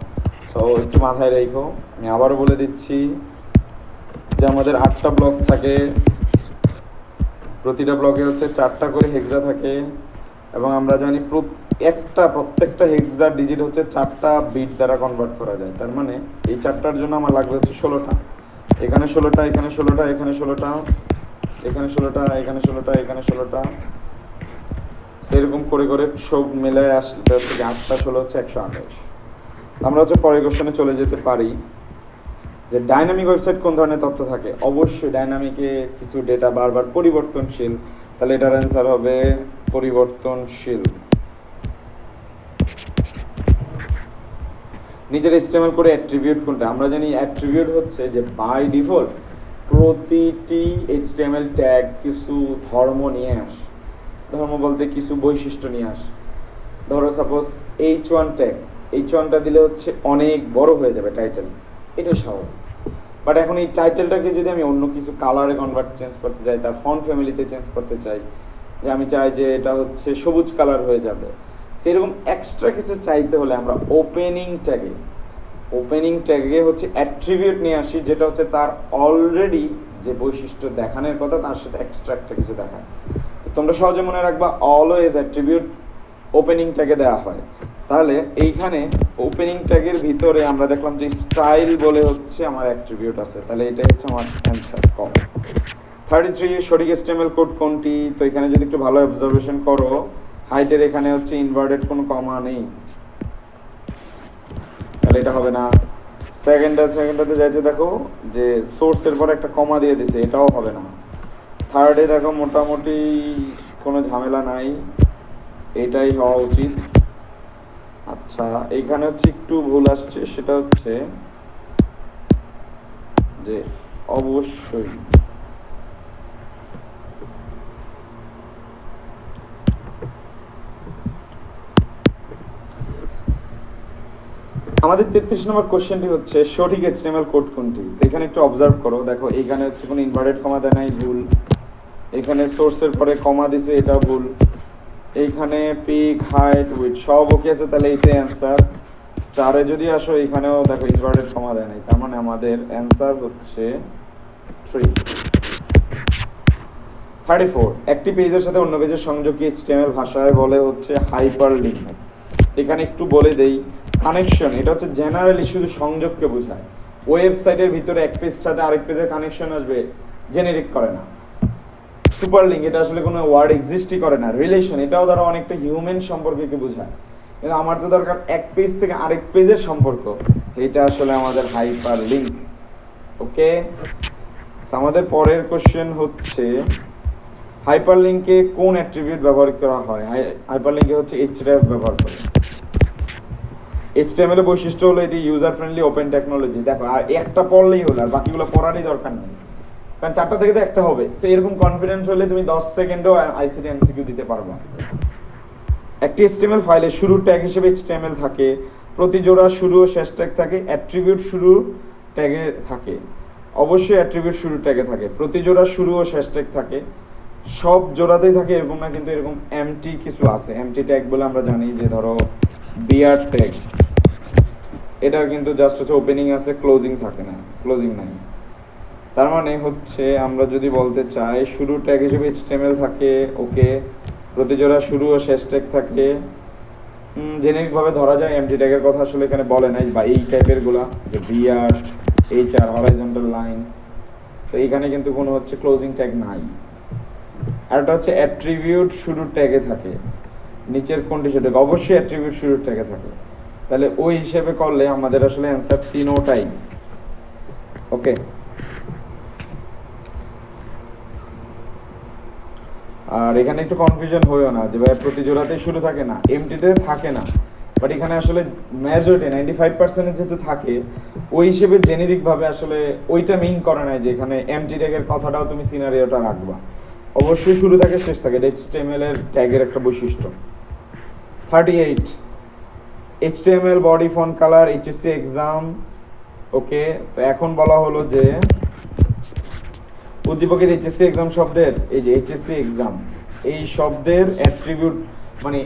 সো একটু মাথায় রেখো, আমি আবারও বলে দিচ্ছি যে আমাদের 8টা ব্লক থাকে, প্রতিটা ব্লকে হচ্ছে 4টা করে হেক্সা থাকে, এবং আমরা জানি প্রত্যেকটা হেক্সা ডিজিট হচ্ছে 4টা বিট দ্বারা কনভার্ট করা যায়। তার মানে এই 4টার জন্য আমার লাগবে হচ্ছে 16টা। এখানে 16টা, এখানে 16টা, এখানে 16টা, এখানে 16টা, এখানে 16টা, এখানে 16টা, সেরকম করে করে সব মিলায় আসলে হচ্ছে 8টা 16 হচ্ছে 128। আমরা হচ্ছে পরের কোশ্চেনে চলে যেতে পারি যে ডাইনামিক ওয়েবসাইট কোন ধরনের তথ্য থাকে। অবশ্যই ডাইনামিকে কিছু ডেটা বারবার পরিবর্তনশীল, তাহলে এটার অ্যান্সার হবে পরিবর্তনশীল। নিজের HTML করে অ্যাট্রিবিউট কোনটা? আমরা জানি অ্যাট্রিবিউট হচ্ছে যে বাই ডিফল্ট প্রতিটি HTML ট্যাগ কিছু ধর্ম নিয়ে আসে। ধর্ম বলতে কিছু বৈশিষ্ট্য নিয়ে আসে। ধরো সাপোজ H1 ট্যাগ, H1টা দিলে হচ্ছে অনেক বড় হয়ে যাবে টাইটেল, এটা স্বাভাবিক। বাট এখন এই টাইটেলটাকে যদি আমি অন্য কিছু কালারে চেঞ্জ করতে চাই, তার ফন্ট ফ্যামিলিতে চেঞ্জ করতে চাই, যে আমি চাই যে এটা হচ্ছে সবুজ কালার হয়ে যাবে, সেরকম এক্সট্রা কিছু চাইতে হলে আমরা ওপেনিং ট্যাগে হচ্ছে অ্যাট্রিবিউট নিয়ে আসি, যেটা হচ্ছে তার অলরেডি যে বৈশিষ্ট্য দেখানোর কথা তার সাথে এক্সট্রা একটা কিছু দেখায়। তো তোমরা সহজে মনে রাখবা অলওয়েজ অ্যাট্রিবিউট ওপেনিং ট্যাগে দেওয়া হয়। তাহলে এইখানে ওপেনিং ট্যাগের ভিতরে আমরা দেখলাম যে স্টাইল বলে হচ্ছে আমার অ্যাট্রিবিউট আছে, তাহলে এটাই হচ্ছে আমার অ্যান্সার ক। 33 সঠিক HTML কোড কোনটি? তো এখানে যদি একটু ভালো অবজারভেশন করো, হাইটের এখানে হচ্ছে ইনভার্টেড কোনো কমা নেই, তাহলে এটা হবে না। সেকেন্ডটাতে যাইতে দেখো যে সোর্সের পর একটা কমা দিয়ে দিছে, এটাও হবে না। থার্ডে দেখো মোটামুটি কোনো ঝামেলা নাই, এটাই হওয়া উচিত। আচ্ছা, এখানে হচ্ছে একটু ভুল আসছে, সেটা হচ্ছে যে অবশ্যই আমাদের 33 নম্বর কোশ্চেনটি হচ্ছে সঠিক HTML কোড কোনটি? তো এখানে একটু অবজার্ভ করো, দেখো এখানে হচ্ছে কোনো ইনভার্টেড কমা দেয় নাই, ভুল। এখানে সোর্সের পরে কমা দিছে, এটা ভুল। এইখানে পিক হাইট উইথ সব ওকে আছে, তাহলে এইটাই অ্যান্সার। 4-এ যদি আসো, এখানেও দেখো ইনভার্টেড কমা দেয় নাই, তার মানে আমাদের অ্যান্সার হচ্ছে 3। 34 একটি পেজের সাথে অন্য পেজের সংযোগকে HTML ভাষায় বলে হচ্ছে হাইপারলিংক। এখানে একটু বলে দেই, কানেকশন এটা হচ্ছে জেনারেলি শুধু সংযোগকে বোঝায়। ওয়েবসাইটের ভিতরে এক পেজ সাথে আরেক পেজের কানেকশন আসবে, জেনারিক করে না। সুপার লিঙ্ক এটা আসলে কোনো ওয়ার্ড এক্সিস্টই করে না। রিলেশন এটাও ধরো অনেকটা হিউম্যান সম্পর্ককে বোঝায়, কিন্তু আমার তো দরকার এক পেজ থেকে আরেক পেজের সম্পর্ক, এটা আসলে আমাদের হাইপার লিঙ্ক। ওকে, আমাদের পরের কোশ্চেন হচ্ছে হাইপার লিঙ্কে কোন অ্যাট্রিবিউট ব্যবহার করা হয়? হাইপার লিঙ্কে হচ্ছে href ব্যবহার করে। HTML এর বৈশিষ্ট্য হলো এটি ইউজার ফ্রেন্ডলি ওপেন টেকনোলজি। দেখো আর একটা পড়লেই হলো, আর বাকিগুলো পড়ারই দরকার নেই, কারণ 4টা থেকে তো একটা হবে। তো এরকম কনফিডেন্স হলে তুমি 10 সেকেন্ডেও ICT MCQ দিতে পারবা। একটি HTML ফাইলে শুরুর ট্যাগ হিসেবে HTML থাকে, প্রতি জোড়া শুরু ও শেষ ট্যাগ থাকে, অ্যাট্রিবিউট শুরু ট্যাগে থাকে। অবশ্যই অ্যাট্রিবিউট শুরু ট্যাগে থাকে, প্রতি জোড়া শুরু ও শেষ ট্যাগ থাকে, সব জোড়াতেই থাকে এরকম না, কিন্তু এরকম এমটি কিছু আছে। এমটি ট্যাগ বলে আমরা জানি যে ধরো বিআর ট্যাগ, এটার কিন্তু জাস্ট হচ্ছে ওপেনিং আছে, ক্লোজিং থাকে না, ক্লোজিং নাই। তার মানে হচ্ছে আমরা যদি বলতে চাই শুরু ট্যাগ হিসেবে HTML থাকে, ওকে, প্রতি জোড়া শুরু ও শেষ ট্যাগ থাকে, জেনেরিকভাবে ধরা যায়। এমটি ট্যাগের কথা আসলে এখানে বলে নাই, বা এই টাইপের গুলা যে বিআর HR হরাইজন্টাল লাইন, তো এখানে কিন্তু কোনো হচ্ছে ক্লোজিং ট্যাগ নাই। আর এটা হচ্ছে অ্যাট্রিবিউট শুরু ট্যাগে থাকে, নিচের কোনটি সেটা? অবশ্যই অ্যাট্রিবিউট শুরু ট্যাগে থাকে, তাহলে ওই হিসেবে করলে আমাদের আসলে অ্যান্সার 3টাই। ওকে, আর এখানে একটু কনফিউশন হইও না যে ভাই প্রতি জোড়াতেই শুরু থাকে না, এমটিতে থাকে না, বাট এখানে আসলে মেজরিটি 95% যেহেতু থাকে, ওই হিসেবে জেনেরিকভাবে আসলে ওইটা মিন করে নাই যে এখানে এমটি ট্যাগের কথাটাও তুমি সিনারিওটা রাখবা। অবশ্যই শুরু থাকে শেষ থাকে, এটা HTML এর ট্যাগের একটা বৈশিষ্ট্য। 38 HTML body font colour HSC exam. Okay, তো এখন বলা হলো যে উদ্দীপকের HSC এক্সাম শব্দের, এই যে HSC এক্সাম এই শব্দের অ্যাট্রিবিউট, মানে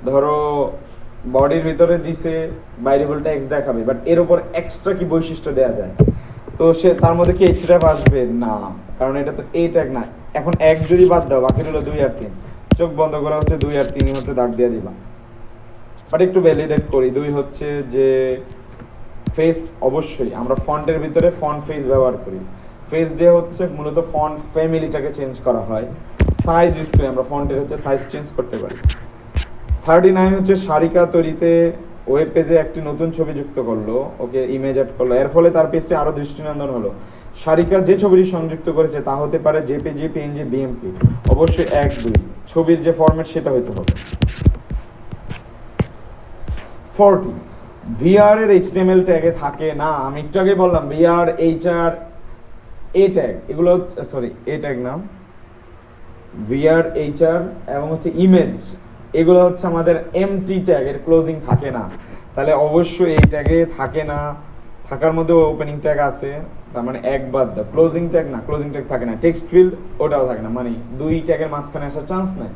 ধরো বডির ভিতরে দিছে বাইরে বলটা এক্স দেখাবে, বাট এর উপর এক্সট্রা কি বৈশিষ্ট্য দেওয়া যায়? তো সে তার মধ্যে কি href আসবে না, কারণ এটা তো এই ট্যাগ না। এখন এক যদি বাদ দাও, বাকি হলো 2 আর 3, চোখ বন্ধ করা হচ্ছে 2 আর 3 হচ্ছে দাগ দিয়ে দিবা। বাট একটু ভ্যালিডেট করি, 2 হচ্ছে যে ফেস অবশ্যই আমরা ফন্টের ভিতরে ফন্ট ফেস ব্যবহার করি। ফেস দিয়ে হচ্ছে মূলত ফন্ট ফ্যামিলিটাকে চেঞ্জ করা হয়। সাইজ ইউজ করি আমরা, ফন্টের হচ্ছে সাইজ চেঞ্জ করতে পারি। 39 হচ্ছে সারিকা তৈরিতে ওয়েব পেজে একটি নতুন ছবি যুক্ত করলো, ওকে ইমেজ অ্যাড করলো, এর ফলে তার পেজটি আরো দৃষ্টিনন্দন হলো। সারিকা যে ছবিটি সংযুক্ত করেছে তা হতে পারে জেপিজি, পিএনজি, বিএমপি। অবশ্যই 1 2 ছবির যে ফরম্যাট সেটা হতে হবে। 40 ভিআর এর এইচটিএমএল ট্যাগে থাকে না। আমি একটু আগে বললাম ভিআর, এইচআর, এ ট্যাগ, এগুলো সরি এ ট্যাগ না, ভিআর, এইচআর এবং হচ্ছে ইমেজ, এগুলো হচ্ছে আমাদের এমটি ট্যাগ, এর ক্লোজিং থাকে না। তাহলে অবশ্যই এই ট্যাগে থাকে না, থাকার মধ্যে ওপেনিং ট্যাগ আছে, তার মানে এক বাদ দাও। ক্লোজিং ট্যাগ না, ক্লোজিং ট্যাগ থাকে না। টেক্সট ফিল্ড ওটাও থাকে না, মানে দুই ট্যাগের মাঝখানে আসার চান্স নাই,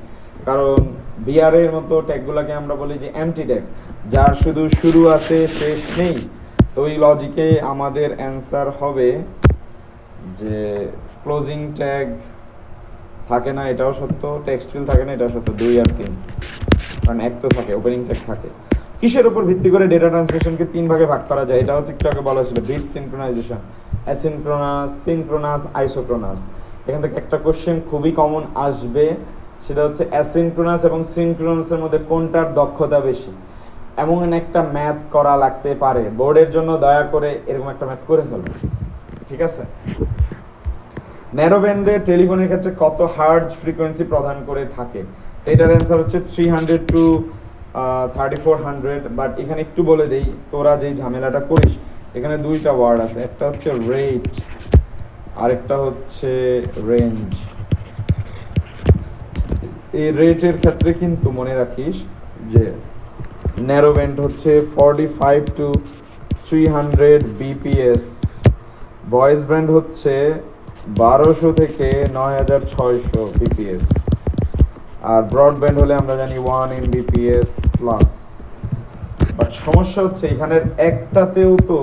কারণ বিআর এর মতো ট্যাগগুলোকে আমরা বলি যে এমটি ট্যাগ, যার শুধু শুরু আছে শেষ নেই। তো এই লজিকে আমাদের অ্যান্সার হবে যে ক্লোজিং ট্যাগ থাকে না, এটাও সত্য। টেক্সট ফিল্ড থাকে না, এটাও সত্য। 2 আর 3, কারণ এক তো থাকে, ওপেনিং ট্যাগ থাকে। কিসের উপর ভিত্তি করে ডেটা ট্রান্সমিশনকে 3 ভাগে ভাগ করা যায়? এটাও একটু আগে বলা ছিল, bit synchronisation, asynchronous, synchronous, isochronous. এখান থেকে একটা কোশ্চেন খুবই কমন আসবে, সেটা হচ্ছে অ্যাসিনক্রোনাস এবং সিনক্রোনাসের মধ্যে কোনটার দক্ষতা বেশি। এমন একটা ম্যাথ করা লাগতে পারে, বোর্ডের জন্য দয়া করে এরকম একটা ম্যাথ করে ফেলবে, ঠিক আছে? ন্যারো ব্যান্ডে টেলিফোনের ক্ষেত্রে কত হার্জ ফ্রিকোয়েন্সি প্রদান করে থাকে? তো এটার অ্যান্সার হচ্ছে 300 টু 3400। বাট এখানে একটু বলে দেই, তোরা যেই ঝামেলাটা করিস, এখানে দুইটা ওয়ার্ড আছে, একটা হচ্ছে রেট আরেকটা হচ্ছে রেঞ্জ। এই রেটের ক্ষেত্রে কিন্তু মনে রাখিস যে ন্যারো ব্যান্ড হচ্ছে 45 টু 300 বিপিএস, ভয়েস ব্যান্ড হচ্ছে 1200 থেকে 9600 বিপিএস, আর ব্রডব্যান্ড হলে আমরা জানি 1 এমবিপিএস প্লাস। বাট সমস্যা হচ্ছে এখানের একটাতেও তো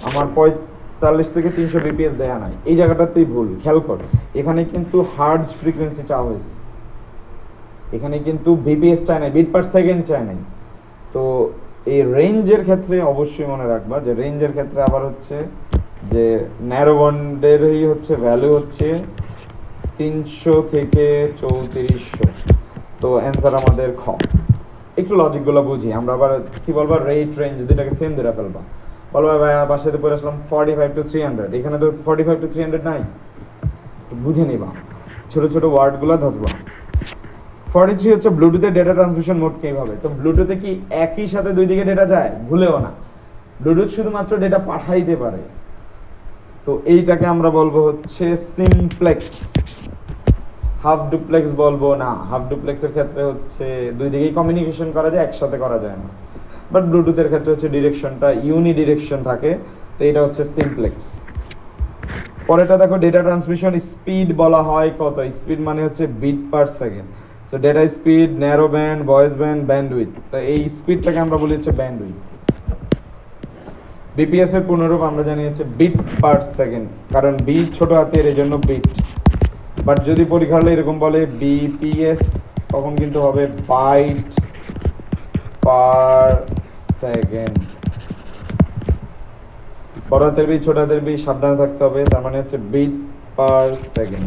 আমার 45 থেকে 300 বিপিএস দেয়া নাই, এই জায়গাটাতেই ভুল, খেয়াল কর। এখানে কিন্তু হার্জ ফ্রিকোয়েন্সি চাওয়া হয়েছে, এখানে কিন্তু বিপিএস চায় নাই, বিট পার সেকেন্ড চায় নাই। তো এই রেঞ্জের ক্ষেত্রে অবশ্যই মনে রাখবা যে রেঞ্জের ক্ষেত্রে আবার হচ্ছে যে ন্যারো ব্যান্ডেরই হচ্ছে ভ্যালু হচ্ছে 300 থেকে 3400। তো অ্যান্সার আমাদের খ। একটু লজিকগুলো বুঝি আমরা, আবার কি বলবা, রেট রেঞ্জ দুটাকে সেম ধরে ফেলবা, বলবা ভাই বাসাতে পড়ে আসলাম 45 টু 300, এখানে তো 45 টু 300 নাই, বুঝে নিবা, ছোট ছোট ওয়ার্ডগুলো ধরবা। 43 হচ্ছে ব্লুটুথের ডেটা ট্রান্সমিশন মোড কিভাবে? তো ব্লুটুথে কি একই সাথে দুই দিকে ডেটা যায়? ভুলেও না, ব্লুটুথ শুধুমাত্র ডেটা পাঠাইতে পারে। তো এইটাকে আমরা বলবো হচ্ছে সিমপ্লেক্স। হাফ ডুপ্লেক্স বলবো না, হাফ ডুপ্লেক্সের ক্ষেত্রে হচ্ছে দুই দিকেই কমিউনিকেশন করা যায়, একসাথে করা যায় না। বাট ব্লুটুথের ক্ষেত্রে হচ্ছে ডিরেকশনটা ইউনি ডিরেকশন থাকে, তো এটা হচ্ছে সিমপ্লেক্স। পরেরটা দেখো, ডেটা ট্রান্সমিশন স্পিড বলা হয় কত? স্পিড মানে হচ্ছে bit per second. So data speed, narrow band, voice band, bandwidth. তো এই স্পিডটাকে আমরা বলি হচ্ছে ব্যান্ডউইথ। বিপিএস এর পূর্ণরূপ আমরা জানি হচ্ছে বিট পার সেকেন্ড, কারণ বি ছোট হাতের, এই জন্য বিট। বাট যদি পরীক্ষা হলে এরকম বলে বিপিএস, তখন কিন্তু হবে বাইট পার সেকেন্ড। বড় হাতের বি, ছোট হাতের বি, সাবধানে থাকতে হবে, তার মানে হচ্ছে বিট পার সেকেন্ড।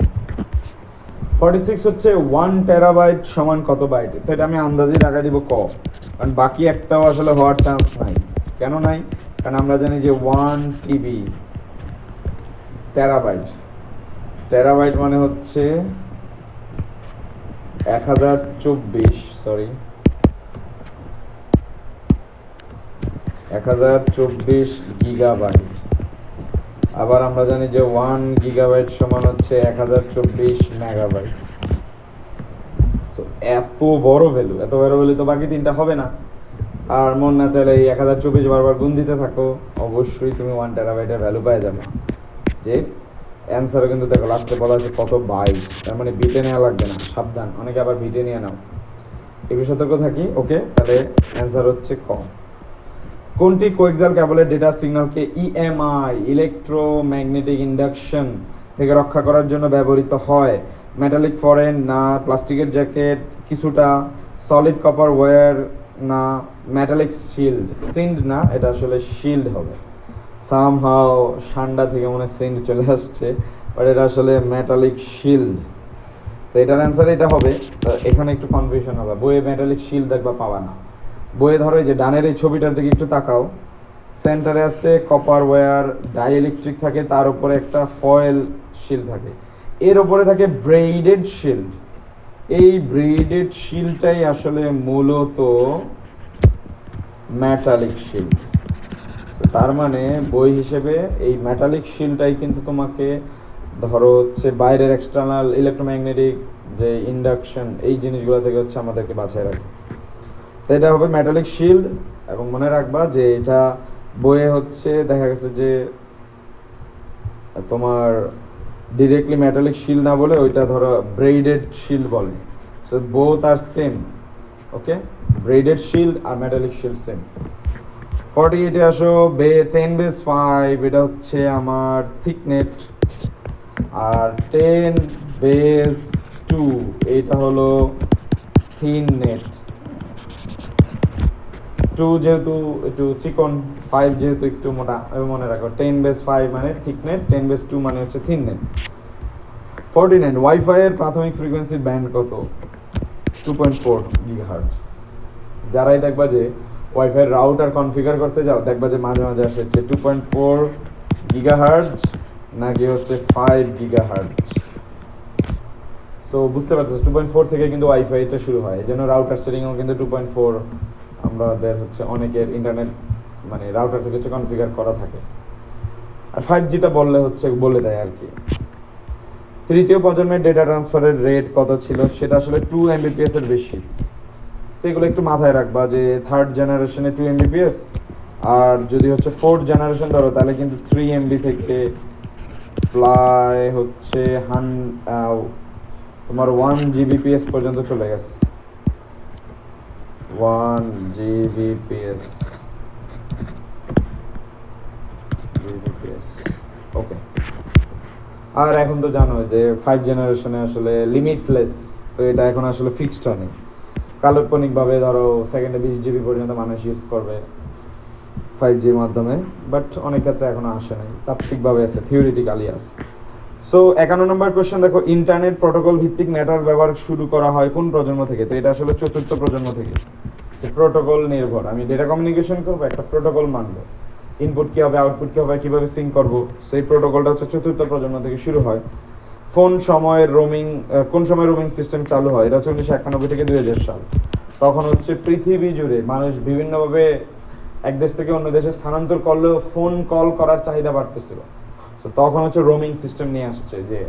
46 হচ্ছে 1 টেরাবাইট সমান কত বাইট? তো এটা আমি আন্দাজে টাকা দিব ক, কারণ বাকি একটাও আসলে হওয়ার চান্স নাই। কেন নাই? কারণ আমরা জানি যে 1 টিবি টেরাবাইট, টেরাবাইট মানে হচ্ছে 1024 গিগাবাইট। আবার আমরা জানি যে 1 গিগাবাইট সমান হচ্ছে 1024 মেগাবাইট। সো এত বড় ভ্যালু তো বাকি তিনটা হবে না। আর মন না চাইলে এই 1024 বারবার গুণ দিতে থাকো, অবশ্যই তুমি 1 টেরাবাইটের ভ্যালু পেয়ে যাবে। যে অ্যান্সারও কিন্তু দেখো লাস্টে বলা আছে কত বাইট, তার মানে বিটে নেওয়া লাগবে না, সাবধান, অনেকে আবার বিটে নিয়ে নাও, একটু সতর্ক থাকি। ওকে, তাহলে অ্যান্সার হচ্ছে ক। কোনটি কোএক্সাল কেবলের ডেটা সিগন্যালকে ইএমআই, ইলেকট্রোম্যাগনেটিক ইন্ডাকশন থেকে রক্ষা করার জন্য ব্যবহৃত হয়? মেটালিক ফরেন না প্লাস্টিকের জ্যাকেট, কিছুটা সলিড কপার ওয়্যার, না, মেটালিক শিল্ড, সিন্ড না, এটা আসলে শিল্ড হবে। সামহাও সান্ডা থেকে মনে সিন্ড চলে আসছে, বাট এটা আসলে মেটালিক শিল্ড। তো এটার অ্যান্সার এটা হবে। তো এখানে একটু কনফিউশন হবে, বইয়ে মেটালিক শিল্ড দেখবা পাবা না। বইয়ে ধরো যে ডানের এই ছবিটার দিকে একটু তাকাও, সেন্টারে আছে কপার ওয়্যার, ডাইইলেকট্রিক থাকে, তার উপরে একটা ফয়েল শিল্ড থাকে, এর উপরে থাকে ব্রেইডেড শিল্ড। এই ব্রেইডেড শিল্ডটাই আসলে মূলত মেটালিক শিল্ড। তার মানে বই হিসেবে এই মেটালিক শিল্ডটাই কিন্তু তোমাকে ধরো হচ্ছে বাইরের এক্সটার্নাল ইলেকট্রোম্যাগনেটিক যে ইন্ডাকশন এই জিনিসগুলো থেকে হচ্ছে আমাদেরকে বাঁচায় রাখে। তো এটা হবে মেটালিক শিল্ড। এবং মনে রাখবা যে এটা বইয়ে হচ্ছে দেখা গেছে যে তোমার ডিরেক্টলি মেটালিক শিল্ড না বলে ওইটা ধরো ব্রেইডেড শিল্ড বলে। সো বোথ আর সেম। ওকে, ব্রেইডেড শিল্ড আর মেটালিক শিল্ড সেম। 48 আসো, 10 বেস 5 এটা হচ্ছে আমার থিকনেট, আর 10 বেস 2 এটা হলো থিন নেট। 2 যেহেতু একটু চিকন, 5 যেহেতু একটু মোটা, মনে রাখো 10 বেস 5 মানে থিকনেট, 10 বেস 2 মানে হচ্ছে থিন নেট। 49 ওয়াইফাই এর প্রাথমিক ফ্রিকোয়েন্সির ব্যান্ড কত? 2.4 গিগাহার্টজ। যারাই দেখবা যে ওয়াইফাই রাউটার কনফিগার করতে যাও, দেখবা যে মাঝে মাঝে আসে যে 2.4 গিগাহার্টজ নাকি হচ্ছে 5 গিগাহার্টজ। সো বুঝতে পারছো 2.4 থেকে কিন্তু ওয়াইফাইটা শুরু হয়, এই জন্য রাউটার সেটিংও কিন্তু 2.4 আমাদের হচ্ছে অনেকের ইন্টারনেট মানে রাউটার থেকে হচ্ছে কনফিগার করা থাকে। আর 5Gটা বললে হচ্ছে বলে দেয় আর কি। তৃতীয় প্রজন্মের ডেটা ট্রান্সফারের রেট কত ছিল? সেটা আসলে 2 Mbps এর বেশি। সেগুলো একটু মাথায় রাখবা যে থার্ড জেনারেশনে 2 Mbps, আর যদি হচ্ছে ফোর্থ জেনারেশন ধরো তাহলে কিন্তু 3 MB থেকে প্রায় হচ্ছে তোমার 1 Gbps পর্যন্ত চলে গেছে। 1 Gbps। ওকে, আর এখন তো জানো যে 5 জেনারেশনে আসলে লিমিটলেস, তো এটা এখন আসলে ফিক্সড নেই। কাল্পনিকভাবে ধরো সেকেন্ডে 20 GB পর্যন্ত মানুষ ইউজ করবে 5Gর মাধ্যমে, বাট অনেক ক্ষেত্রে এখনো আসে নাই, তাত্ত্বিকভাবে আছে, থিওরিটিক্যালি আছে। সো 51 নম্বর কোশ্চেন দেখো, ইন্টারনেট প্রোটোকল ভিত্তিক নেটওয়ার্ক ব্যবহার শুরু করা হয় কোন প্রজন্ম থেকে? তো এটা আসলে চতুর্থ প্রজন্ম থেকে। প্রোটোকল নির্ভর, আমি ডেটা কমিউনিকেশন করবো, একটা প্রোটোকল মানবো, ইনপুট কী হবে, আউটপুট কী হবে, কীভাবে সিঙ্ক করবো, সেই প্রোটোকলটা হচ্ছে চতুর্থ প্রজন্ম থেকে শুরু হয়। কোন সময় রোমিং সিস্টেম চালু হয়? এটা হচ্ছে 1991 থেকে 2000 সাল। তখন হচ্ছে পৃথিবী জুড়ে মানুষ বিভিন্নভাবে এক দেশ থেকে অন্য দেশে স্থানান্তর করলেও ফোন কল করার চাহিদা বাড়তেছিল। তো তখন হচ্ছে রোমিং সিস্টেম নিয়ে আসছে, যে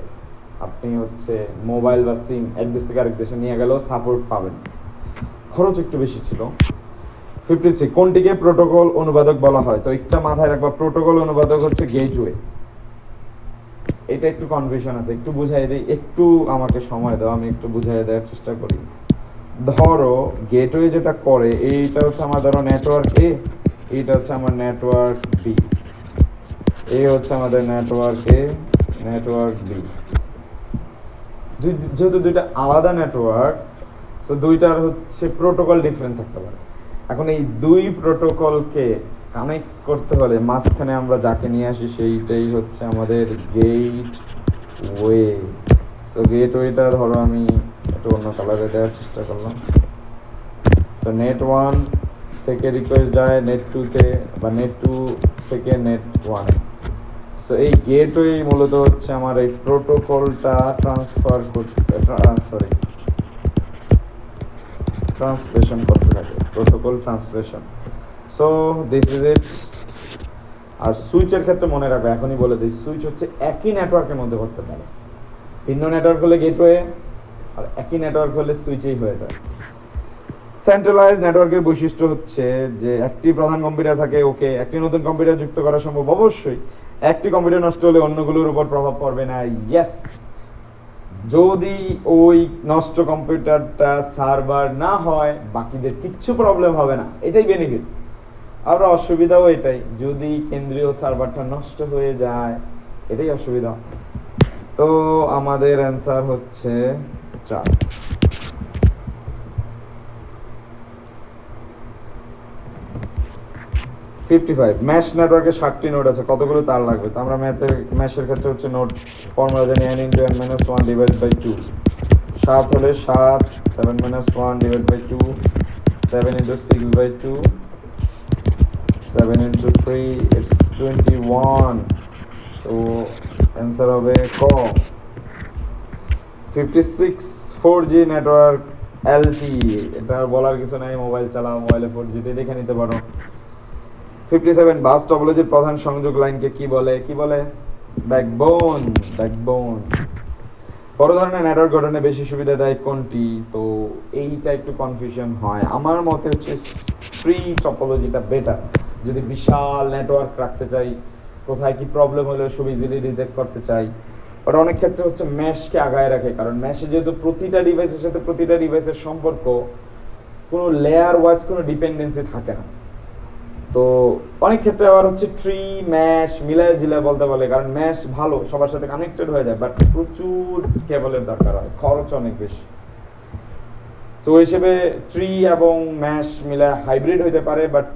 আপনি হচ্ছে মোবাইল বা সিম এক দেশ থেকে আরেক দেশে নিয়ে গেলেও সাপোর্ট পাবেন। খরচ একটু বেশি ছিল। 53 কোনটিকে প্রোটোকল অনুবাদক বলা হয়? তো একটা মাথায় রাখবা, প্রোটোকল অনুবাদক হচ্ছে গেটওয়ে। এটা একটু কনফিউশন আছে, একটু বুঝাই দেই, একটু আমাকে সময় দাও, আমি একটু বুঝাই দেওয়ার চেষ্টা করি। ধরো গেটওয়ে যেটা করে, এইটা হচ্ছে আমার ধরো নেটওয়ার্ক এ, এইটা হচ্ছে আমার নেটওয়ার্ক বি, এই হচ্ছে আমাদের নেটওয়ার্ক এ, নেটওয়ার্ক বি। যেহেতু দুইটা আলাদা নেটওয়ার্ক, সো দুইটার হচ্ছে প্রোটোকল ডিফারেন্ট থাকতে পারে। এখন এই দুই প্রোটোকলকে কানেক্ট করতে হলে মাঝখানে আমরা যাকে নিয়ে আসি সেইটাই হচ্ছে আমাদের গেটওয়ে। সো গেটওয়েটা ধরো আমি একটু অন্য কালারে দেওয়ার চেষ্টা করলাম। সো নেট 1 থেকে রিকোয়েস্ট যায় নেট 2-তে, বা নেট 2 থেকে নেট 1। সো এই গেটওয়ে মূলত হচ্ছে আমার এই প্রোটোকলটা ট্রান্সলেশন করতে থাকে, protocol translation. So this is it. আর সুইচের ক্ষেত্রে মনে রাখবে, এখনই বলে দিই, সুইচ হচ্ছে একই নেটওয়ার্কের মধ্যে করতে পারে। ভিন্ন নেটওয়ার্ক হলে গেটওয়ে, আর একই নেটওয়ার্ক হলে সুইচেই হয়ে যায়। সেন্ট্রালাইজ নেটওয়ার্কের বৈশিষ্ট্য হচ্ছে যে একটি প্রধান কম্পিউটার থাকে, ওকে, একটি নতুন কম্পিউটার যুক্ত করা সম্ভব, অবশ্যই। একটি কম্পিউটার নষ্ট হলে অন্যগুলোর উপর প্রভাব পড়বে না, ইয়েস। যদি ওই নষ্ট কম্পিউটারটা সার্ভার না হয়, বাকিদের কিচ্ছু প্রবলেম হবে না, এটাই বেনিফিট। আর অসুবিধাও এটাই, যদি কেন্দ্রীয় সার্ভারটা নষ্ট হয়ে যায়, এটাই অসুবিধা। তো আমাদের অ্যান্সার হচ্ছে 4। 55 ম্যাশ নেটওয়ার্কে 60টি নোড আছে, কতগুলো তার লাগবে? তো আমরা ম্যাশের ক্ষেত্রে হচ্ছে নোড ফর্মুলা জানি n × n-1 ডিভাইড বাই 2। 7 হলে 7, 7 - 1 divide by 2, 7 × 6 by 2, 7 × 3 it's 21, so answer হবে ক। 56 4G নেটওয়ার্ক LTE, এটা বলার কিছু নাই, মোবাইল চালাও, মোবাইলে 4G তে দেখে নিতে পারো। 57 বাস টপোলজির প্রধান সংযোগ লাইনকে কি বলে? কি বলে? Backbone, backbone. বড় ধরনের নেটওয়ার্ক গঠনে বেশি সুবিধা দেয় কোনটি? তো এইটা একটু কনফিউশন হয়, আমার মতে হচ্ছে ট্রি টপোলজিটা বেটার। যদি বিশাল নেটওয়ার্ক রাখতে চাই, কোথায় কি প্রবলেম হলে খুব ইজিলি ডিটেক্ট করতে চাই, বাট অনেক ক্ষেত্রে হচ্ছে ম্যাশকে আগায় রাখে, কারণ ম্যাশে যেহেতু প্রতিটা ডিভাইসের সাথে প্রতিটা ডিভাইসের সম্পর্ক, কোনো লেয়ার ওয়াইজ কোনো ডিপেন্ডেন্সি থাকে না। তো অনেক ক্ষেত্রে আবার হচ্ছে ট্রি ম্যাশ মিলায় জিলায় বলতে বলে, কারণ ম্যাশ ভালো, সবার সাথে কানেক্টেড হয়ে যায়, বাট প্রচুর কেবলের দরকার হয়, খরচ অনেক বেশি। তো হিসেবে ট্রি এবং ম্যাশ মিলায় হাইব্রিড হইতে পারে, বাট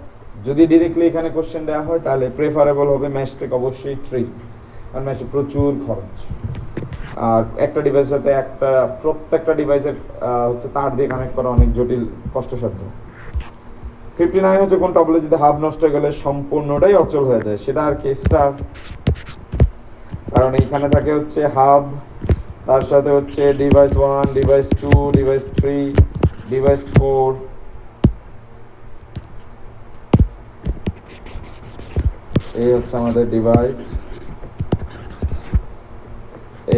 যদি ডিরেক্টলি এখানে কোশ্চেন দেওয়া হয় তাহলে প্রেফারেবল হবে ম্যাশ থেকে অবশ্যই ট্রি, কারণ ম্যাশে প্রচুর খরচ। আর একটা ডিভাইসের সাথে প্রত্যেকটা ডিভাইসের হচ্ছে তার দিয়ে কানেক্ট করা অনেক জটিল, কষ্টসাধ্য। 59 হচ্ছে কোন টপোলজিতে হাব নষ্ট হয়ে গেলে সম্পূর্ণটাই অচল হয়ে যায়? সেটা আর কি স্টার, কারণ এইখানে থাকে হচ্ছে হাব, তার সাথে হচ্ছে ডিভাইস 1, ডিভাইস 2, ডিভাইস 3, ডিভাইস 4, এই হচ্ছে আমাদের ডিভাইস,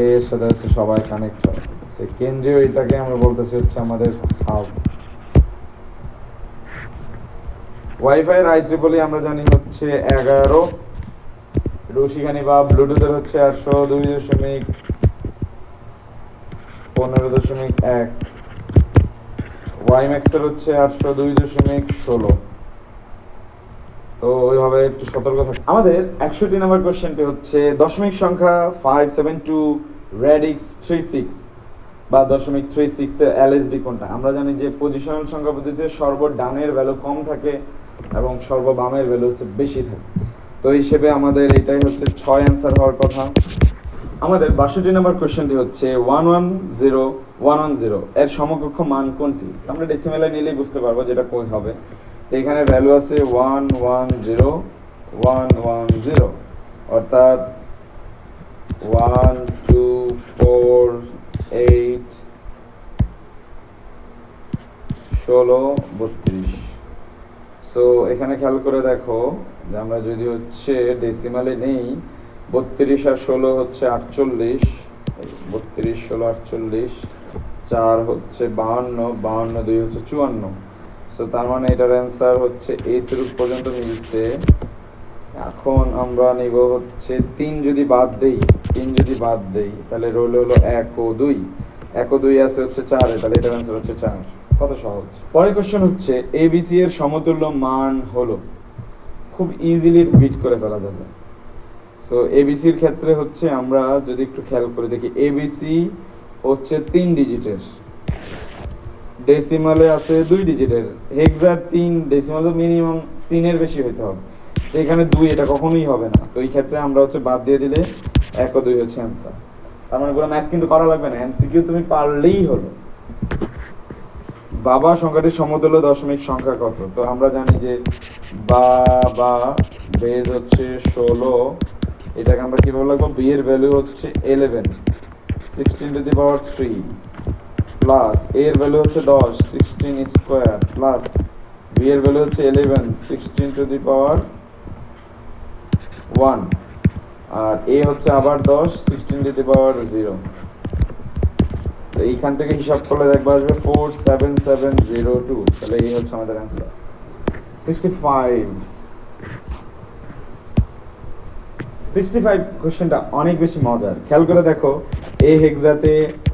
এর সাথে হচ্ছে সবাই কানেক্ট হয়, সে কেন্দ্রীয় এটাকে আমরা বলতেছি হচ্ছে আমাদের হাব। ওয়াইফাই এর IEEE আমরা জানি হচ্ছে 11, রশিকানি বা ব্লুটুথের হচ্ছে 802.15.1, ওয়াইম্যাক্স এর হচ্ছে 802.16। তো ওইভাবে একটু সতর্ক থাকবে। আমাদের 61 নম্বর কোশ্চেনটি হচ্ছে দশমিক সংখ্যা 572 রেডিক্স 36 বা 0.36 এর LSD কোনটা? আমরা জানি যে পজিশনাল সংখ্যা পদ্ধতিতে সর্বডানের ভ্যালু কম থাকে এবং সর্ববামের ভ্যালু হচ্ছে বেশি থাকে। তো হিসেবে আমাদের এটাই হচ্ছে 6 অ্যান্সার হওয়ার কথা। আমাদের 62 নম্বর কোশ্চেনটি হচ্ছে 110 এর সমকক্ষ মান কোনটি? আমরা ডেসিমেলে নিলেই বুঝতে পারবো যেটা কই হবে। তো এখানে ভ্যালু আছে 110 অর্থাৎ 1 2 4 8 16 32। সো এখানে খেয়াল করে দেখো যে আমরা যদি হচ্ছে ডেসিমালে নেই, 32 আর 16 হচ্ছে 48, 32 16 48, 4 হচ্ছে 52, 52 2 হচ্ছে 54। সো তার মানে এটার অ্যান্সার হচ্ছে এইটুকু পর্যন্ত মিলছে। এখন আমরা নিব হচ্ছে 3 যদি বাদ দেই তাহলে রইল হলো 1 ও 2, 1 ও 2 আছে হচ্ছে 4, তাহলে এটার অ্যান্সার হচ্ছে 4। কত সহজ। পরের কোশ্চেন হচ্ছে ABC এর সমতুল্য মান হলো, খুব ইজিলি বিট করে ফেলা যাবে। সো ABC এর ক্ষেত্রে হচ্ছে আমরা যদি একটু খেয়াল করে দেখি, ABC হচ্ছে 3 ডিজিটের, ডেসিমালে আছে 2 ডিজিটের, হেক্সার 3, ডেসিমালে মিনিমাম 3 এর বেশি হইতে হবে। তো এখানে 2, এটা কখনোই হবে না। তো এই ক্ষেত্রে আমরা হচ্ছে বাদ দিয়ে দিলে 1 ও 2 হচ্ছে অ্যান্সার। তার মানে পুরো ম্যাথ কিন্তু করা লাগবে না, MCQ তুমি পারলেই হলো। বাবা সংখ্যাটির সমতুল্য দশমিক সংখ্যা কত? তো আমরা জানি যে বাবা বেজ হচ্ছে 16, এটাকে আমরা কিভাবে লিখব? b এর ভ্যালু হচ্ছে 11, 16⁻³ প্লাস a এর ভ্যালু হচ্ছে 10, 16 স্কয়ার প্লাস b এর ভ্যালু হচ্ছে 11, 16⁻1 আর a হচ্ছে আবার 10, 16⁻0। তো এইখান থেকে হিসাব করলে দেখবা আসবে 47702, তাহলে এই হচ্ছে আমাদের অ্যান্সার। 65 কোশ্চেনটা অনেক বেশি মজার, খেয়াল করে দেখো। এ হেক্সাতে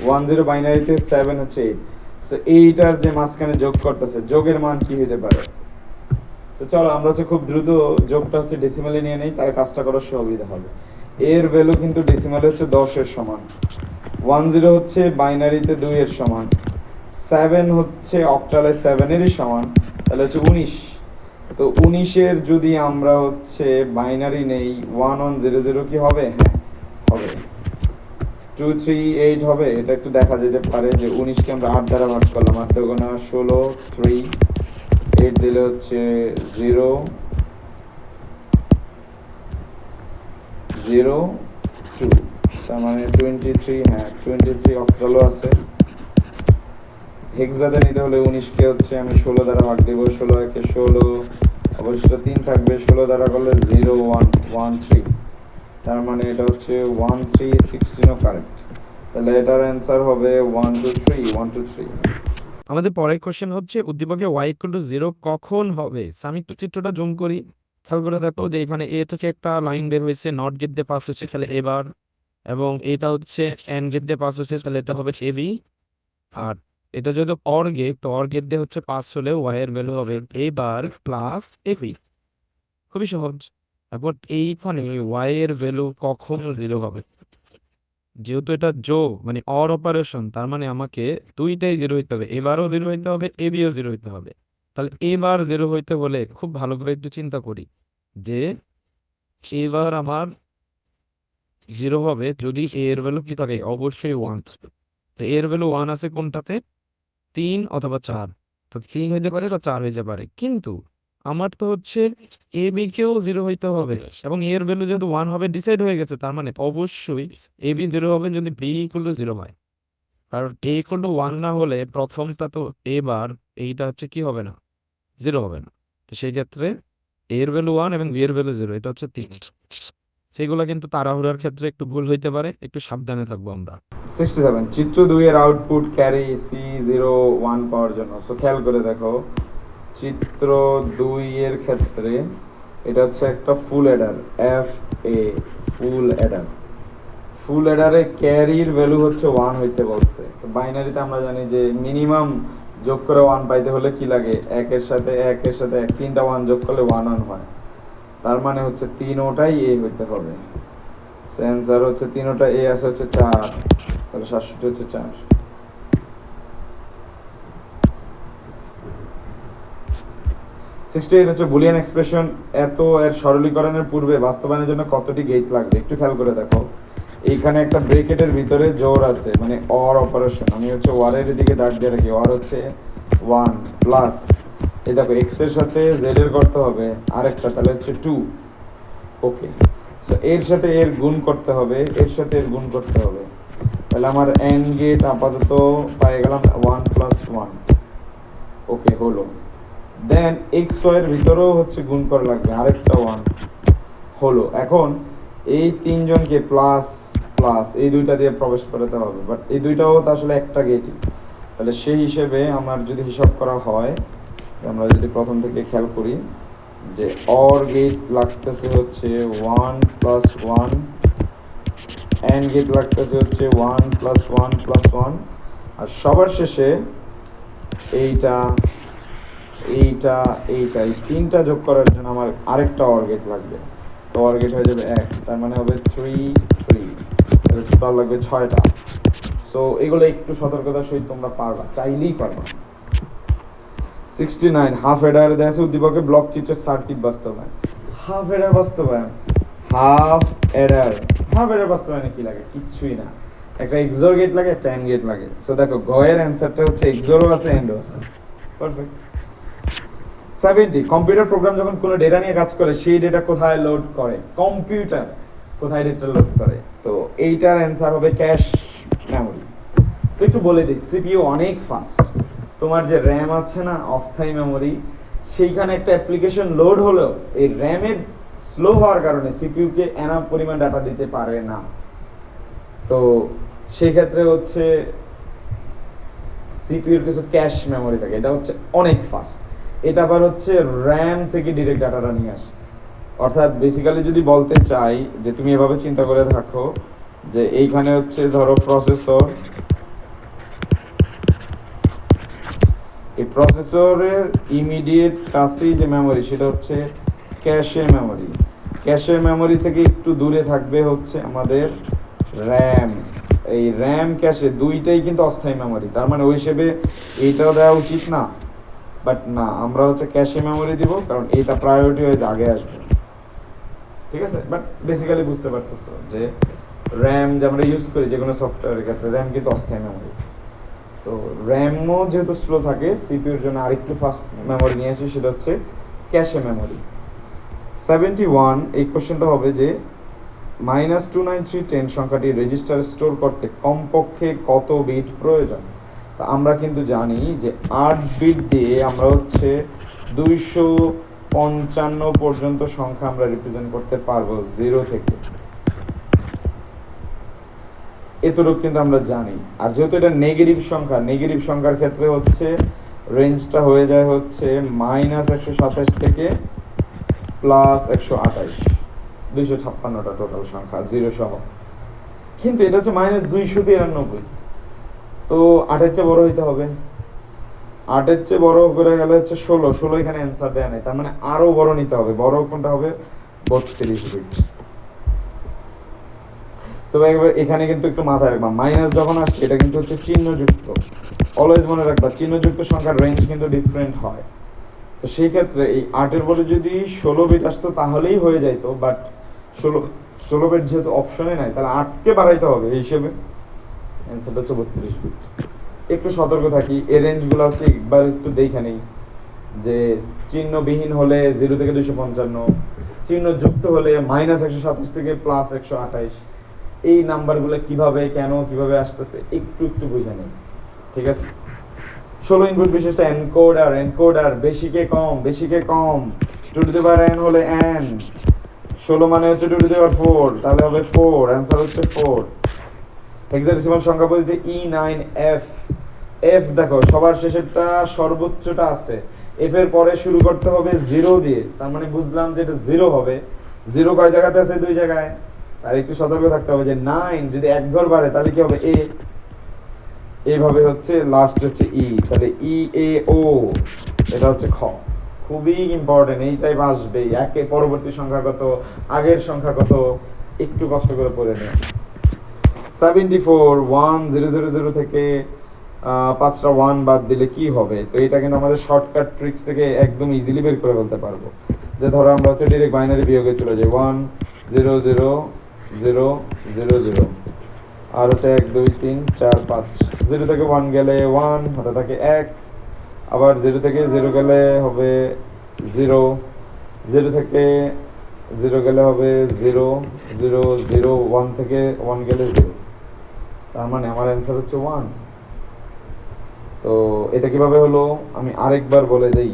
10 বাইনারিতে 7 হচ্ছে 8, সো এইটার যে মাঝখানে যোগ করতেছে, যোগের মান কি হতে পারে? তো চলো আমরা হচ্ছে খুব দ্রুত যোগটা হচ্ছে ডেসিমালে নিয়ে নেই, তার কাজটা করার সুবিধা হবে। এর ভ্যালু কিন্তু ডেসিমালে হচ্ছে 10 এর সমান, 10 হচ্ছে বাইনারিতে 2 এর সমান, 7 হচ্ছে অক্টালে 7 এরই সমান, তাহলে হচ্ছে 19। তো তো 19-এর যদি আমরা হচ্ছে বাইনারি নেই 1100 কি হবে? হ্যাঁ হবে। 238 হবে। এটা একটু দেখা যেতে পারে যে 19কে আমরা 8 দ্বারা ভাগ করলাম, 8 দুগুণা 16, 3 8 দিলে হচ্ছে 0 0 2, তার মানে 23। হ্যাঁ 23 অক্টালও আছে। হেক্সাতে নিতে হলে 19কে হচ্ছে আমি 16 দ্বারা ভাগ দেব, 16 একে 16, অবশিষ্ট 3 থাকবে, 16 দ্বারা করলে 0 1 1 3, তার মানে এটা হচ্ছে 1 3 16ও কারেক্ট। তাহলে এটার অ্যান্সার হবে 1 2 3 1 2 3। আমাদের পরের কোশ্চেন হচ্ছে উদ্দীপকে y ইকুয়াল টু 0 কখন হবে? আমি একটু চিত্রটা জুম করি, খেয়াল করে দেখো যে এখানে এ থেকে একটা লাইন বের হয়েছে, নট গেট দিয়ে পাস হচ্ছে, তাহলে এবার, এবং এটা হচ্ছে এন্ড গেট দিয়ে পাস হচ্ছে, তাহলে এটা হবে এবি। আর এটা যদি অর গেট, তো অর গেট দিয়ে হচ্ছে পাস হলে ওয়াই এর ভ্যালু হবে এবার প্লাস এবি। খুবই সহজ। তারপর এইখানে ওয়াই এর ভ্যালু কখন 0 হবে? যেহেতু এটা মানে অর অপারেশন, তার মানে আমাকে দুইটাই 0 হইতে হবে, এবারও 0 হইতে হবে, এবিও 0 হইতে হবে। তাহলে এবার 0 হইতে বলে খুব ভালো করে একটু চিন্তা করি যে এবার আমার 0 হবে যদি এ এর ভ্যালু কি থাকে, অবশ্যই 1। তো এর ভ্যালু 1 আছে কোনটাতে? 3 অথবা 4। তো 3 হইতে পারে বা 4 হইতে পারে, কিন্তু আমার তো হচ্ছে এ বি কেও 0 হইতে হবে, এবং এর ভ্যালু যেহেতু 1 হবে ডিসাইড হয়ে গেছে, তার মানে অবশ্যই এ বি 0 হবে যদি বি ইকুয়াল টু 0 হয়। কারণ এ ইকুয়াল টু 1 না হলে প্রথমটা তো এবার এইটা হচ্ছে কি হবে না, 0 হবে না। তো সেই ক্ষেত্রে এর ভ্যালু 1 এবং বি এর ভ্যালু 0, এটা হচ্ছে 3। সেগুলো কিন্তু তাড়াহুড়ার ক্ষেত্রে একটু ভুল হইতে পারে, একটু সাবধানে থাকবো আমরা। 67 চিত্র 2 এর আউটপুট ক্যারি C01 পাওয়ার জন্য। সো খেয়াল করে দেখো, চিত্র 2 এর ক্ষেত্রে এটা হচ্ছে একটা full adder, F A full adder. Full অ্যাডারে ক্যারির ভ্যালু হচ্ছে 1 হইতে বলছে। তো বাইনারিতে আমরা জানি যে মিনিমাম যোগ করে 1 পাইতে হলে কি লাগে, একের সাথে একের সাথে 3টা 1 যোগ করলে 1 1 হয়। তার মানে হচ্ছে 3ওটাই এ হইতে হবে। অ্যান্সার হচ্ছে 3ওটা এ আছে হচ্ছে 4, তাহলে 67 হচ্ছে 4। 68 হচ্ছে বুলিয়ান এক্সপ্রেশন। এর সরলীকরণের পূর্বে বাস্তবায়নের জন্য কতটি গেট লাগবে একটু খেয়াল করে দেখো। এইখানে একটা ব্রেকেটের ভিতরে জোর আছে, মানে অর অপারেশন। আমি হচ্ছে ওয়ারের দিকে দাগ দিয়ে রাখি, অর হচ্ছে 1 প্লাস, এই দেখো এক্স এর সাথে জেড এর করতে হবে আরেকটা, তাহলে হচ্ছে 2। ওকে, সো এর সাথে এর গুণ করতে হবে, এর সাথে এর গুণ করতে হবে, তাহলে আমার এন্ড গেট আপাতত পাই গেলাম 1 প্লাস 1। ওকে হলো। দেন এক্স ওয়াই এর ভিতরেও হচ্ছে গুণ করা লাগবে আরেকটা 1 হলো। এখন এই তিনজনকে প্লাস প্লাস এই দুইটা দিয়ে প্রবেশ করাতে হবে, বাট এই দুইটাও তো আসলে একটা গেটই। তাহলে সেই হিসেবে আমার যদি হিসাব করা হয়, আমরা যদি প্রথম থেকে খেয়াল করি যে অর গেট লাগতেছে হচ্ছে 1 প্লাস 1, এন্ড গেট লাগতেছে হচ্ছে 1 প্লাস 1 প্লাস 1, আর সবার শেষে এইটা এইটা এইটা এই তিনটা যোগ করার জন্য আমার আরেকটা অর গেট লাগবে। তো অর গেট হয়ে যাবে 1, তার মানে হবে 3 3, তাহলে টোটাল লাগবে 6টা। সো এগুলো একটু সতর্কতার সহিত তোমরা পারবা, চাইলেই পারবা। 69 হাফ এডার দেখা যাচ্ছে উদ্দীপকে ব্লক চিত্রের সার্কিট বাস্তবায়ন। হাফ এডার বাস্তবায়ন, হাফ এডার বাস্তবায়নে কি লাগে? কিচ্ছুই না, একটা এক্সোর গেট লাগে, একটা এন্ড গেট লাগে। সো দেখো গয়ের অ্যানসারটা হচ্ছে এক্সোরও আছে এন্ডও আছে। পারফেক্ট। 70 কম্পিউটার প্রোগ্রাম যখন কোনো ডেটা নিয়ে কাজ করে, সেই ডেটা কোথায় লোড করে? কম্পিউটার কোথায় ডেটা লোড করে? তো এইটার অ্যান্সার হবে ক্যাশ মেমোরি। তো একটু বলে দিই, সিপিইউ অনেক ফাস্ট। তোমার যে র্যাম আছে না, অস্থায়ী মেমোরি, সেইখানে একটা অ্যাপ্লিকেশন লোড হলেও এই র্যামের স্লো হওয়ার কারণে সিপিইউকে এনাফ পরিমাণ ডাটা দিতে পারে না। তো সেই ক্ষেত্রে হচ্ছে সিপিইউর কিছু ক্যাশ মেমোরি থাকে, এটা হচ্ছে অনেক ফাস্ট। এটা আবার হচ্ছে র্যাম থেকে ডিরেক্ট ডাটাটা নিয়ে আসে। অর্থাৎ বেসিক্যালি যদি বলতে চাই যে তুমি এভাবে চিন্তা করে থাকো যে এইখানে হচ্ছে ধরো প্রসেসর, এই প্রসেসরের ইমিডিয়েট কাছেই যে মেমোরি সেটা হচ্ছে ক্যাশে মেমোরি। ক্যাশে মেমোরি থেকে একটু দূরে থাকবে হচ্ছে আমাদের র্যাম। এই র্যাম ক্যাশে দুইটাই কিন্তু অস্থায়ী মেমোরি, তার মানে ওই হিসেবে এইটাও দেওয়া উচিত না। বাট না, আমরা হচ্ছে ক্যাশে মেমোরি দিব, কারণ এটা প্রায়োরিটি ওয়াইজ আগে আসবে, ঠিক আছে। বাট বেসিক্যালি বুঝতে পারতেছো যে র্যাম যে আমরা ইউজ করি যে কোনো সফটওয়্যারের ক্ষেত্রে, র্যাম কিন্তু অস্থায়ী মেমোরি। তো র্যামও যেহেতু স্লো থাকে, সিপিইউর জন্য আরেকটু ফাস্ট মেমোরি নিয়ে আসি, সেটা হচ্ছে ক্যাশে মেমোরি। 71 এই কোশ্চেনটা হবে যে -29310 সংখ্যাটি রেজিস্টারে স্টোর করতে কমপক্ষে কত বিট প্রয়োজন। তা আমরা কিন্তু জানি যে 8 বিট দিয়ে আমরা হচ্ছে 255 পর্যন্ত সংখ্যা আমরা রিপ্রেজেন্ট করতে পারবো 0 থেকে, এতটুকু কিন্তু আমরা জানি। আর যেহেতু এটা নেগেটিভ সংখ্যা, নেগেটিভ সংখ্যার ক্ষেত্রে হচ্ছে রেঞ্জটা হয়ে যায় হচ্ছে -127 থেকে +128, 256টা টোটাল সংখ্যা 0 সহ। কিন্তু এটা হচ্ছে -293, তো 8-এর চেয়ে বড় হইতে হবে। 8-এর চেয়ে বড় করে গেলে হচ্ছে 16 এখানে অ্যান্সার দেয়া নেই, তার মানে আরো বড় নিতে হবে। বড় কোনটা হবে? 32 বিট। তো এখানে কিন্তু একটু মাথায় রাখবা, মাইনাস যখন আসছে এটা কিন্তু হচ্ছে চিহ্নযুক্ত। অলওয়েজ মনে রাখবা চিহ্নযুক্ত সংখ্যার রেঞ্জ কিন্তু ডিফারেন্ট হয়। তো সেই ক্ষেত্রে এই 8-এর বলে যদি 16 বিট আসতো তাহলেই হয়ে যাইতো, বাট 16 বিট যেহেতু অপশনে নাই, তাহলে 8কে বাড়াইতে হবে, এই হিসেবে অ্যান্সারটা হচ্ছে 32 বিট। একটু সতর্ক থাকি, এই রেঞ্জগুলো হচ্ছে একবার একটু দেখে নেই যে চিহ্নবিহীন হলে 0 থেকে 255, চিহ্ন যুক্ত হলে -127 থেকে +128, এই নাম্বারগুলো কিভাবে কেন কিভাবে আসতেছে একটু একটু বুঝে নেই, ঠিক আছে। 16 ইনপুট বিশিষ্ট এনকোডার, এনকোডার বেশিকে কম, বেশিকে কম, 2n হলে n, 16 মানে হচ্ছে 2^4, তাহলে হবে 4, অ্যান্সার হচ্ছে 4। হেক্সাডেসিমাল সংখ্যা পদ্ধতিতে E9F, F দেখো সবার শেষেরটা সর্বোচ্চটা আছে, F এর পরে শুরু করতে হবে 0 দিয়ে, তার মানে বুঝলাম যে এটা 0 হবে। 0 কয় জায়গাতে আছে? 2 জায়গায়। আর একটু সতর্ক থাকতে হবে যে 9 যদি এক ঘর বাড়ে তাহলে কি হবে? A, এইভাবে হচ্ছে লাস্ট হচ্ছে E, তাহলে EAO, এটা হচ্ছে খ। খুবই ইম্পর্টেন্ট, এই টাইপ আসবে, একে পরবর্তী সংখ্যা কত, আগের সংখ্যা কত, একটু কষ্ট করে পড়ে নিও। 74 1000 থেকে 5টা 1 বাদ দিলে কি হবে? তো এটা কিন্তু আমাদের শর্টকাট ট্রিক্স থেকে একদম ইজিলি বের করে ফেলতে পারবো। যে ধরো আমরা হচ্ছে ডাইরেক্ট বাইনারি বিয়োগে চলে যাই, 1 0 0 0 0 0, আর হচ্ছে 1 2 3 4 5, 0 থেকে 1 গেলে 1 হাতে থাকে 1, আবার 0 থেকে 0 গেলে হবে 0, 0 থেকে 0 গেলে হবে 0 0 0, 1 থেকে 1 গেলে 0, তার মানে আমার অ্যান্সার হচ্ছে 1। তো এটা কিভাবে হলো আমি আরেকবার বলে দেই,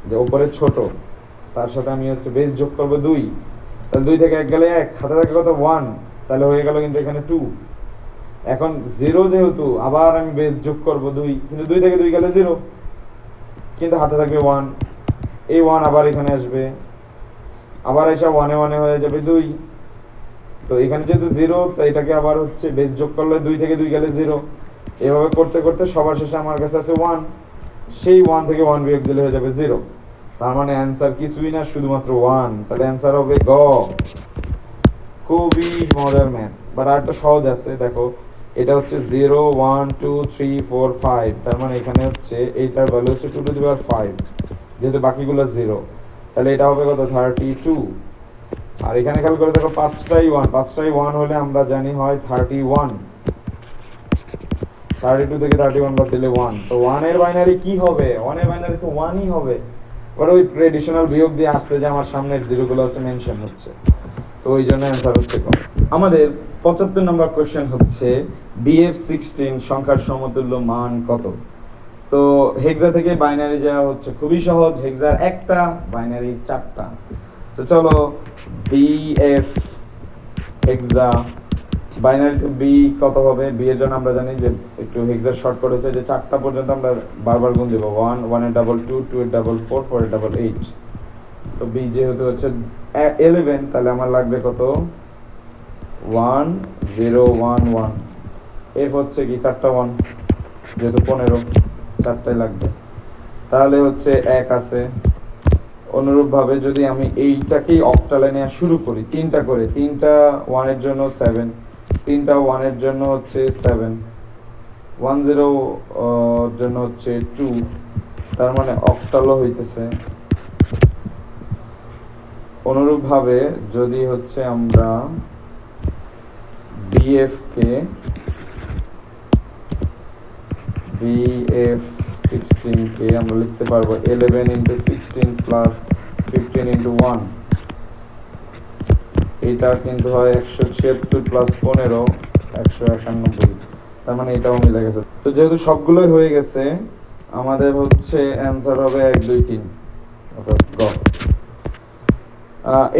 যে উপরে ছোট তার সাথে আমি হচ্ছে বেস যোগ করবো 2, তাহলে 2 থেকে 1 গেলে 1, হাতে থাকে কত 1, তাহলে হয়ে গেল কিন্তু এখানে 2। এখন 0 যেহেতু আবার আমি বেস যোগ করব 2, কিন্তু 2 থেকে 2 গেলে 0, কিন্তু হাতে থাকবে 1, এই 1 আবার এখানে আসবে, আবার এসে 1 এ 1 এ হয়ে যাবে 2। তো এখানে যেহেতু 0, তো এটাকে আবার হচ্ছে বেস যোগ করলে 2 থেকে 2 গেলে 0, এভাবে করতে করতে সবার শেষে আমার কাছে আছে 1, সেই 1 থেকে 1 বিয়োগ দিলে হয়ে যাবে 0, তার মানে অ্যান্সার কিছুই না, শুধুমাত্র 1। তাহলে অ্যান্সার হবে গ। খুবই মজার ম্যাথ, বাট আরেকটা সহজ আছে, দেখো এটা হচ্ছে 0 1 2 3 4 5, তার মানে এখানে হচ্ছে এইটার ভ্যালু হচ্ছে 2^5, যেহেতু বাকিগুলো 0, তাহলে এটা হবে কত 32। আর এখানে খেয়াল করে দেখো 5টাই 1, 5টাই 1 হলে আমরা জানি হয় 31, 32 থেকে 31 বাদ দিলে 1, তো 1 এর বাইনারি কি হবে? 1 এর বাইনারি তো 1ই হবে, বাট ওই ট্রেডিশনাল বিয়োগ দিয়ে আসতে যে আমার সামনের জিরোগুলো হচ্ছে মেনশন হচ্ছে, তো ওই জন্য অ্যান্সার হচ্ছে ক। আমাদের 75 নম্বর কোশ্চেন হচ্ছে BF16 সংখ্যার সমতুল্য মান কত? তো হেক্সা থেকে বাইনারি যাওয়া হচ্ছে খুবই সহজ, হেক্সার একটা, বাইনারি 4টা। তো চলো BF হেক্সা, বাইনারি তো B কত হবে? B এর জন্য আমরা জানি যে একটু হেক্সার শর্টকাট হচ্ছে যে 4টা পর্যন্ত আমরা বারবার গুণ দেব, 1 1 এর ডাবল 2 2 এর ডাবল 4 4 এর ডাবল 8। তো B যেহেতু হচ্ছে 11, তাহলে আমার লাগবে কত? 1 0 1 1। F হচ্ছে কি 4টা 1, যেহেতু 15, 4টাই লাগবে, তাহলে হচ্ছে 1 আছে। অনুরূপভাবে যদি আমি এইটাকেই অক্টালে নেওয়া শুরু করি, 3টা করে, 3টা 1 এর জন্য 7, 3টা 1 এর জন্য হচ্ছে 7, 1 0 জন্য হচ্ছে 2, তার মানে অক্টালও হইতেছে। অনুরূপভাবে যদি হচ্ছে আমরা BF কে BF16 কে আমরা লিখতে পারবো 11 into 16 plus 15 into 1, এটা কিন্তু হয় 176 plus 15 191, তার মানে এটাও মিলে গেছে। তো যেহেতু সবগুলোই হয়ে গেছে, আমাদের হচ্ছে অ্যান্সার হবে 1 2 3 অর্থাৎ গ।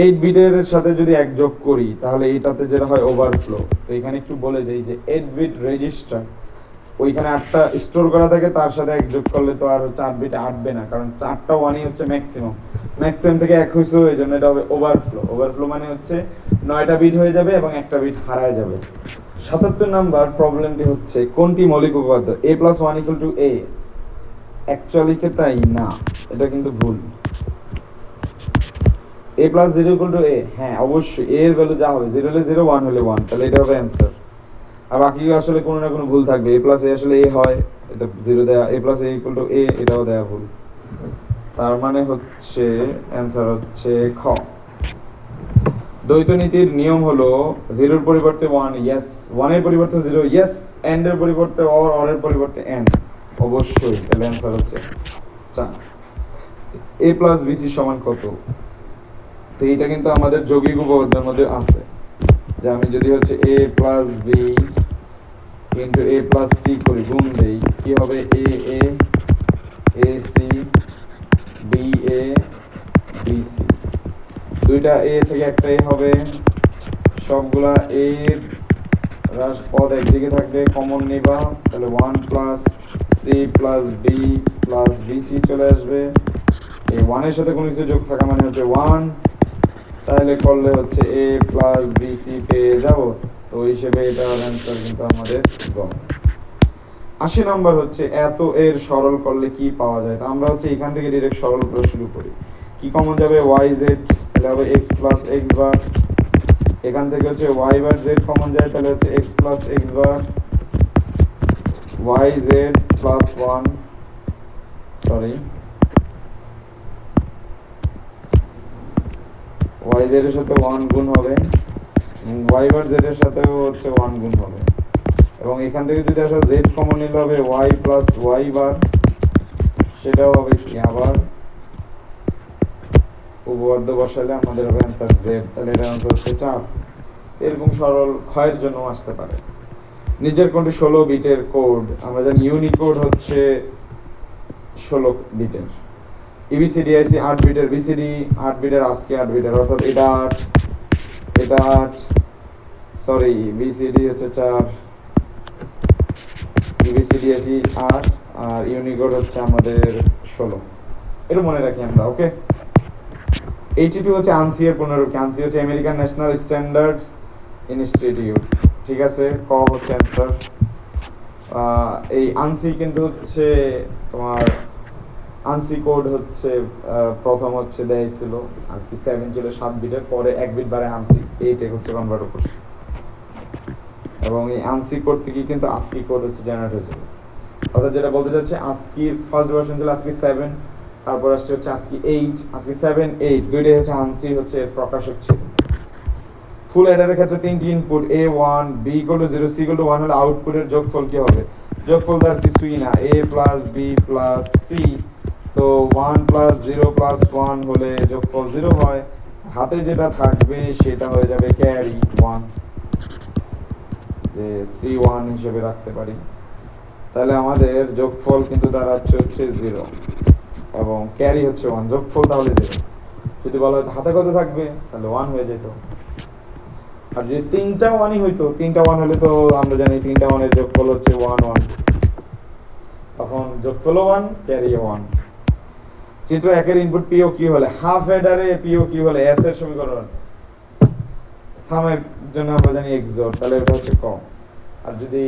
8 বিটের সাথে যদি এক যোগ করি তাহলে এটাতে যেটা হয় ওভারফ্লো। তো এখানে একটু বলে দেই যে 8 বিট রেজিস্টার, ওইখানে 8টা স্টোর করা থাকে, তার সাথে এক যোগ করলে তো আর 4 বিট আটবে না, কারণ 4টা ওয়ানই হচ্ছে ম্যাক্সিমাম থেকে এক হয়েছে, এই জন্য এটা হবে ওভারফ্লো। ওভারফ্লো মানে হচ্ছে 9টা বিট হয়ে যাবে এবং একটা বিট হারায় যাবে। 77 নাম্বার প্রবলেমটি হচ্ছে কোনটি মৌলিক উপপাদ্য a+1 = a? অ্যাকচুয়ালি কি তাই না? এটা কিন্তু ভুল। a+0 = a, হ্যাঁ অবশ্যই a এর ভ্যালু যা হবে 0 হলে 0, 1 হলে 1, তাহলে এটা হবে অ্যান্সার। আর বাকি আসলে কোনো না কোনো ভুল থাকবে। a+a আসলে a হয়, এটা 0 দেয়া, a+a = a, এটাও দেয়া ভুল। তার মানে হচ্ছে অ্যান্সার হচ্ছে খ। দ্বৈত নীতির নিয়ম হলো 0 এর পরিবর্তে 1, ইয়েস, 1 এর পরিবর্তে 0, ইয়েস, এন্ড এর পরিবর্তে অর, অর এর পরিবর্তে এন্ড, অবশ্যই। তাহলে অ্যান্সার হচ্ছে 4। a+bc = কত? তো এটা কিন্তু আমাদের যৌগিক উপপাদ্যের মধ্যে আছে, যে আমি যদি হচ্ছে a+b into a+c করি, গুণ দেই, কি হবে? a ac ba bc, দুইটা a থেকে একটা a হবে, সবগুলা a এর পদ একদিকে থাকবে, কমন নিবা, তাহলে 1 + c + b + bc চলে আসবে। এই 1 এর সাথে কোনো কিছু যোগ থাকা মানে হচ্ছে 1, তাহলে করলে হচ্ছে a+bc পেয়ে যাব। তো এই হিসেবে এটার অ্যান্সার কিন্তু আমাদের গ। 80 নম্বর হচ্ছে এত এর সরল করলে কি পাওয়া যায়? তো আমরা হচ্ছে এখান থেকে ডাইরেক্ট সরল করে শুরু করি। কি কমন যাবে? yz, তাহলে হবে x + x বার। এখান থেকে হচ্ছে y বার z কমন যায়, তাহলে হচ্ছে x + x বার, yz + 1, সরি, yz এর সাথে 1 গুণ হবে, y বার z এর সাথেও হচ্ছে 1 গুণ হবে, এবং এখান থেকে যদি আসলে z কমন নিলে হবে y + y বার, সেটাও হবে কি আবার উপপাদ্য বসালে আমাদের হবে অ্যান্সার z। তাহলে এর অ্যান্সার হচ্ছে 4। এরকম সরল ক্ষয়ের জন্য আসতে পারে। নিজের কোনটি 16 বিটের কোড? আমরা জানি ইউনিকোড হচ্ছে 16 বিটের, ABCD IC 8 বিটের, BCD 8 বিটের, ASCII 8 বিটের, অর্থাৎ এটা 8, এটা 8, সরি BCD হচ্ছে 4, ABCD IC 8, আর ইউনিকোড হচ্ছে আমাদের 16। এটা মনে রাখি আমরা, ওকে। 82 হচ্ছে ANSI এর পুনরূপ। ANSI হচ্ছে আমেরিকান ন্যাশনাল স্ট্যান্ডার্ডস ইনস্টিটিউট, ঠিক আছে, ক হচ্ছে অ্যান্সার। এই ANSI কিন্তু হচ্ছে তোমার ANSI কোড হচ্ছে প্রথম হচ্ছে দেয়া ছিল ANSI 7 ছিল 7 বিটের, পরে 1 বিট বাড়ে ANSI 8 এ হচ্ছে কনভার্ট করছে, এবং এই ANSI কোড থেকে কিন্তু ASCII কোড হচ্ছে জেনারেট হয়েছে। অর্থাৎ যেটা বলতে চাচ্ছে, ASCII ফার্স্ট ভার্সন ছিল ASCII 7, তারপর আসছে হচ্ছে ASCII 8, ASCII 7 8 দুইটাই হচ্ছে ANSI হচ্ছে প্রকাশক ছিল। ফুল অ্যাডারের ক্ষেত্রে 3টি ইনপুট a1 b = 0 c = 1 হলে আউটপুটের যোগফল কি হবে? যোগফল তার কিছুই না, a + b + c, তো 1 + 0 + 1 হলে যোগফল 0 হয়, হাতে যেটা থাকবে সেটা হয়ে যাবে ক্যারি 1, যে c1 হিসেবে রাখতে পারি। তাহলে আমাদের যোগফল কিন্তু দাঁড়াচ্ছে হচ্ছে 0 এবং ক্যারি হচ্ছে 1, যোগফল তাহলে 0। যদি বলা হয় হাতে কত থাকবে, তাহলে 1 হয়ে যেত। আর যদি 3টা 1ই হইতো, 3টা 1 হলে তো আমরা জানি 3টা 1 এর যোগফল হচ্ছে 1 1, তখন যোগফল 1 ক্যারি 1। চিত্র 1 এর ইনপুট পি ও কিউ হলে, হাফ অ্যাডারে পি ও কিউ হলে এস এর সমীকরণ সামের জন্য আমরা জানি এক্সর, তাহলে এটা হচ্ছে ক। আর যদি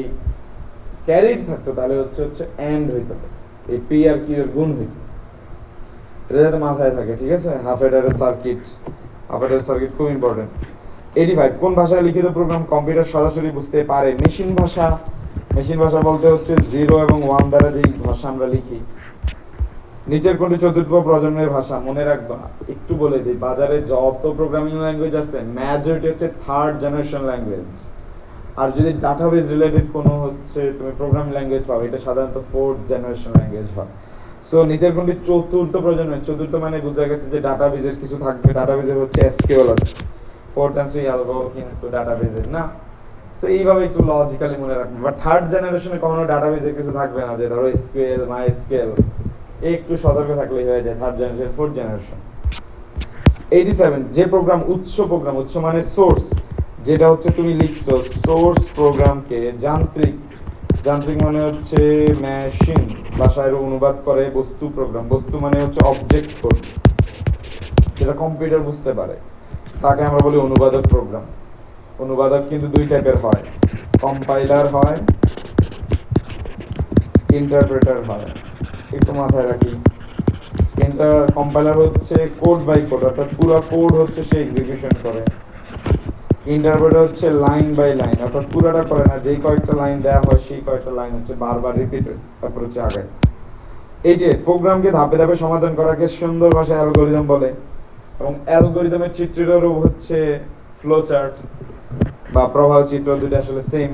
ক্যারি থাকতো তাহলে হচ্ছে এন্ড হইতো, এই পি আর কিউ এর গুণ হইতো। এটা যাতে মাথায় থাকে, ঠিক আছে। হাফ অ্যাডারের সার্কিট খুব ইম্পর্টেন্ট। 85 কোন ভাষায় লিখিত প্রোগ্রাম কম্পিউটার সরাসরি বুঝতে পারে? মেশিন ভাষা। মেশিন ভাষা বলতে হচ্ছে 0 এবং 1 দ্বারা যেই ভাষা আমরা লিখি, নিচের কোনটি চতুর্থ প্রজন্মের ভাষা? মনে রাখবা, একটু বলে দিই, বাজারে যত প্রোগ্রামিং ল্যাঙ্গুয়েজ আছে মেজরিটি হচ্ছে থার্ড জেনারেশন ল্যাঙ্গুয়েজ। আর যদি ডাটাবেজ রিলেটেড কোনো হচ্ছে তুমি প্রোগ্রামিং ল্যাঙ্গুয়েজ পাবে, এটা সাধারণত ফোর্থ জেনারেশন ল্যাঙ্গুয়েজ হয়। সো নিচের কোনটি চতুর্থ প্রজন্মের? চতুর্থ মানে বোঝা গেছে যে ডাটাবেজের কিছু থাকবে, ডাটাবেজের হচ্ছে এসকিউএল আছে, ফোর্থ অ্যান্ড সি অ্যালগো, কিন্তু ডাটাবেজের না। সো এইভাবে একটু লজিক্যালি মনে রাখবে। বাট থার্ড জেনারেশনে কখনো ডাটাবেজের কিছু থাকবে না, যে ধরো এসকিউএল, মাইএসকিউএল, একটু সতর্ক থাকলেই হয়ে যায়। Third generation, fourth generation. 87, যে প্রোগ্রাম উৎস প্রোগ্রাম, উৎস মানে সোর্স, যেটা হচ্ছে তুমি লিখছো সোর্স প্রোগ্রামকে যান্ত্রিক, যান্ত্রিক মানে হচ্ছে মেশিন ভাষায় অনুবাদ করে বস্তু প্রোগ্রাম, বস্তু মানে হচ্ছে অবজেক্ট কোড, যেটা কম্পিউটার বুঝতে পারে, তাকে আমরা বলি অনুবাদক প্রোগ্রাম। অনুবাদক কিন্তু দুই টাইপের হয়, কম্পাইলার হয়, ইন্টারপ্রেটার হয়, একটু মাথায় রাখি। কম্পাইলার হচ্ছে কোড বাই কোড, অর্থাৎ পুরো কোড হচ্ছে সে এক্সিকিউশন করে। ইন্টারপ্রেটার হচ্ছে লাইন বাই লাইন, অর্থাৎ পুরোটা করে না, যেই কয়েকটা লাইন দেওয়া হয় সেই কয়েকটা লাইন হচ্ছে বারবার রিপিটেড, তারপর হচ্ছে আগে। এই যে প্রোগ্রামকে ধাপে ধাপে সমাধান করাকে সুন্দর ভাষায় অ্যালগোরিদম বলে, এবং অ্যালগোরিদমের চিত্রটার রূপ হচ্ছে ফ্লো চার্ট বা প্রবাহ চিত্র, দুটো আসলে সেম।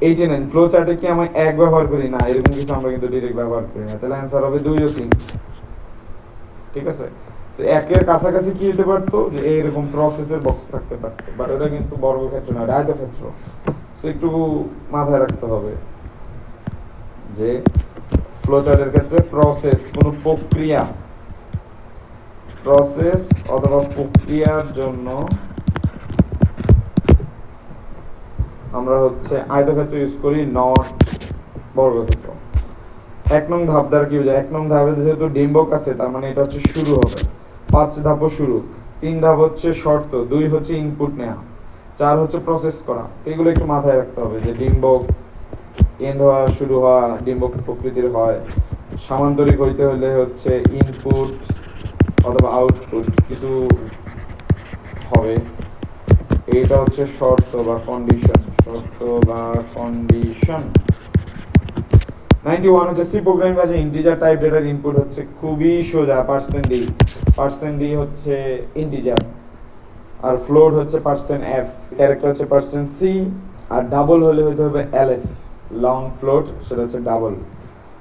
89, ফ্লো চার্টে কি আমি এক ব্যবহার করি না, এরকম কিছু আমরা কিন্তু ডিরেক্ট ব্যবহার করি না, তাহলে অ্যান্সার হবে 2 ও 3। ঠিক আছে, তো একের কাছাকাছি কি হতে পারতো, যে এরকম প্রসেসের বক্স থাকতে পারতো, বাট ওটা কিন্তু বর্গক্ষেত্র না, আয়তক্ষেত্র। সো একটু মাথায় রাখতে হবে যে ফ্লো চার্টের ক্ষেত্রে প্রসেস, কোনো প্রক্রিয়া, প্রসেস অথবা প্রক্রিয়ার জন্য আমরা হচ্ছে আয়তক্ষেত্র ইউজ করি, নট বর্গক্ষেত্র। 1 নং ধাপ দ্বারা কি বোঝায়? 1 নং ধাপে যেহেতু ডিম্বক আছে, তার মানে এটা হচ্ছে শুরু হবে। 5 ধাপও শুরু, 3 ধাপ হচ্ছে শর্ত, 2 হচ্ছে ইনপুট নেওয়া, 4 হচ্ছে প্রসেস করা। তো এগুলো একটু মাথায় রাখতে হবে যে ডিম্বক এন্ড হওয়া, শুরু হওয়া, ডিম্বক প্রকৃতির হয়। সামান্তরিক হইতে হলে হচ্ছে ইনপুট অথবা আউটপুট কিছু হবে, এটা হচ্ছে শর্ত বা কন্ডিশন, শর্ত বা কন্ডিশন। 91 হচ্ছে সি প্রোগ্রামিং ভাষা, ইন্টিজার টাইপ ডেটার ইনপুট হচ্ছে খুবই সোজা, %d, %d হচ্ছে ইন্টিজার, আর ফ্লোট হচ্ছে %f, ক্যারেক্টার হচ্ছে %c, আর ডাবল হলে হইতে হবে lf, লং ফ্লোট, সেটা হচ্ছে ডাবল।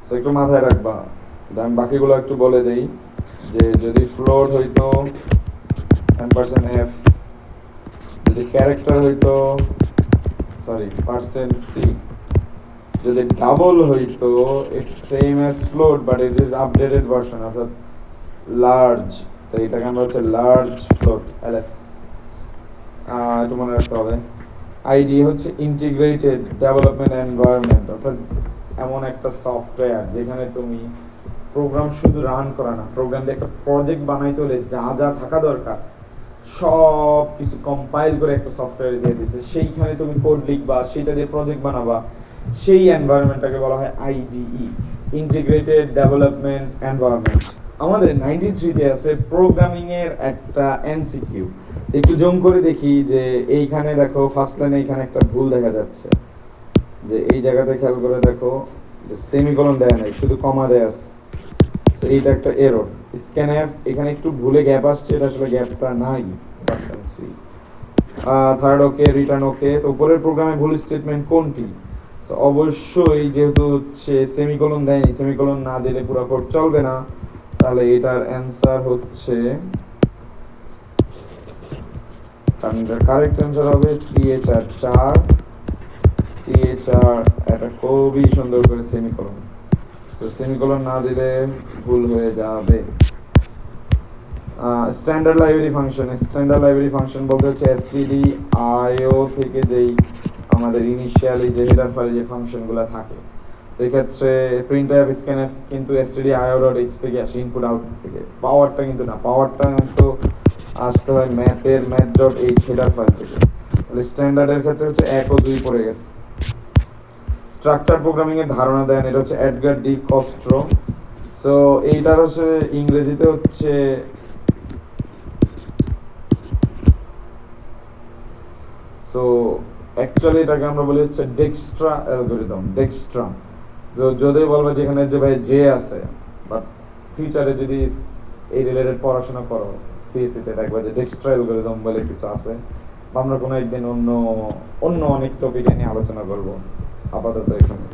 সো একটু মাথায় রাখবা। আমি বাকিগুলো একটু বলে দেই, যে যদি ফ্লোট হইতো %f, যদি ক্যারেক্টার হইতো %c, যদি ডাবল হইতো it's same as float but it is updated version, অর্থাৎ লার্জ, তো এটাকে আমরা হচ্ছে লার্জ ফ্লোট, lf। একটু মনে রাখতে হবে। আইডি হচ্ছে ইন্টিগ্রেটেড ডেভেলপমেন্ট এনভায়রনমেন্ট, অর্থাৎ এমন একটা সফটওয়্যার যেখানে তুমি প্রোগ্রাম শুধু রান করা না, প্রোগ্রাম দিয়ে একটা প্রজেক্ট বানাইতে হলে যা যা থাকা দরকার সব কিছু কম্পাইল করে একটা সফটওয়্যারে দিয়ে দিয়েছে, সেইখানে তুমি কোড লিখবা, সেটা দিয়ে প্রজেক্ট বানাবা, সেই এনভায়রনমেন্টটাকে বলা হয় আইডিই, ইন্টিগ্রেটেড ডেভেলপমেন্ট এনভায়রনমেন্ট। আমাদের 93 তে আছে প্রোগ্রামিং এর একটা এমসিকিউ, একটু জুম করে দেখি যে এইখানে দেখো ফার্স্ট লাইনে এইখানে একটা ভুল দেখা যাচ্ছে, যে এই জায়গাতে খেয়াল করে দেখো যে সেমিকোলন দেয়া নাই, শুধু কমা দেয়া আছে। সো এইটা একটা এরর। স্ক্যানএফ এখানে একটু ভুলে গ্যাপ আসছে, এটা আসলে গ্যাপটা নাই, %c। থার্ড ওকে, রিটার্ন ওকে। তো উপরের প্রোগ্রামে ভুল স্টেটমেন্ট কোনটি? সো অবশ্যই যেহেতু হচ্ছে সেমিকোলন দেয়নি, সেমিকোলন না দিলে পুরো কোড চলবে না, তাহলে এটার অ্যান্সার হচ্ছে, কারেক্ট অ্যান্সার হবে CHR, এটা খুবই সুন্দর করে সেমিকোলন, সো সেমিকোলন না দিলে ভুল হয়ে যাবে। Standard library function, standard library function বলতে হচ্ছে stdio থেকে যেই আমাদের ইনিশিয়ালি যে হেডার ফাইলে যে ফাংশনগুলো থাকে, এই ক্ষেত্রে printf, scanf কিন্তু stdio.h থেকে আসে, ইনপুট আউটপুট থেকে। পাওয়ারটা কিন্তু না, পাওয়ারটা কিন্তু আসতে হয় ম্যাথের math.h হেডার ফাইল থেকে। তাহলে স্ট্যান্ডার্ডের ক্ষেত্রে হচ্ছে 1 ও 2 পড়ে গেছে। স্ট্রাকচার প্রোগ্রামিং এর ধারণা দেন, এটা হচ্ছে এডগার ডি কস্ট্রো। সো এইটার হচ্ছে ইংরেজিতে হচ্ছে সো অ্যাকচুয়ালি এটাকে আমরা বলি হচ্ছে ডেক্সট্রা অ্যালগরিদম, ডেক্সট্রা। তো যদি বলবে যেখানে যে ভাই জে আছে, বাট ফিউচারে যদি এই রিলেটেড পড়াশোনা করো, সিএসসি তে দেখবা যে টেক্সটাইল অ্যালগরিদম বলে কিছু আছে, বা আমরা কোনো একদিন অন্য অন্য অনেক টপিকে নিয়ে আলোচনা করব। আপাতত এখানে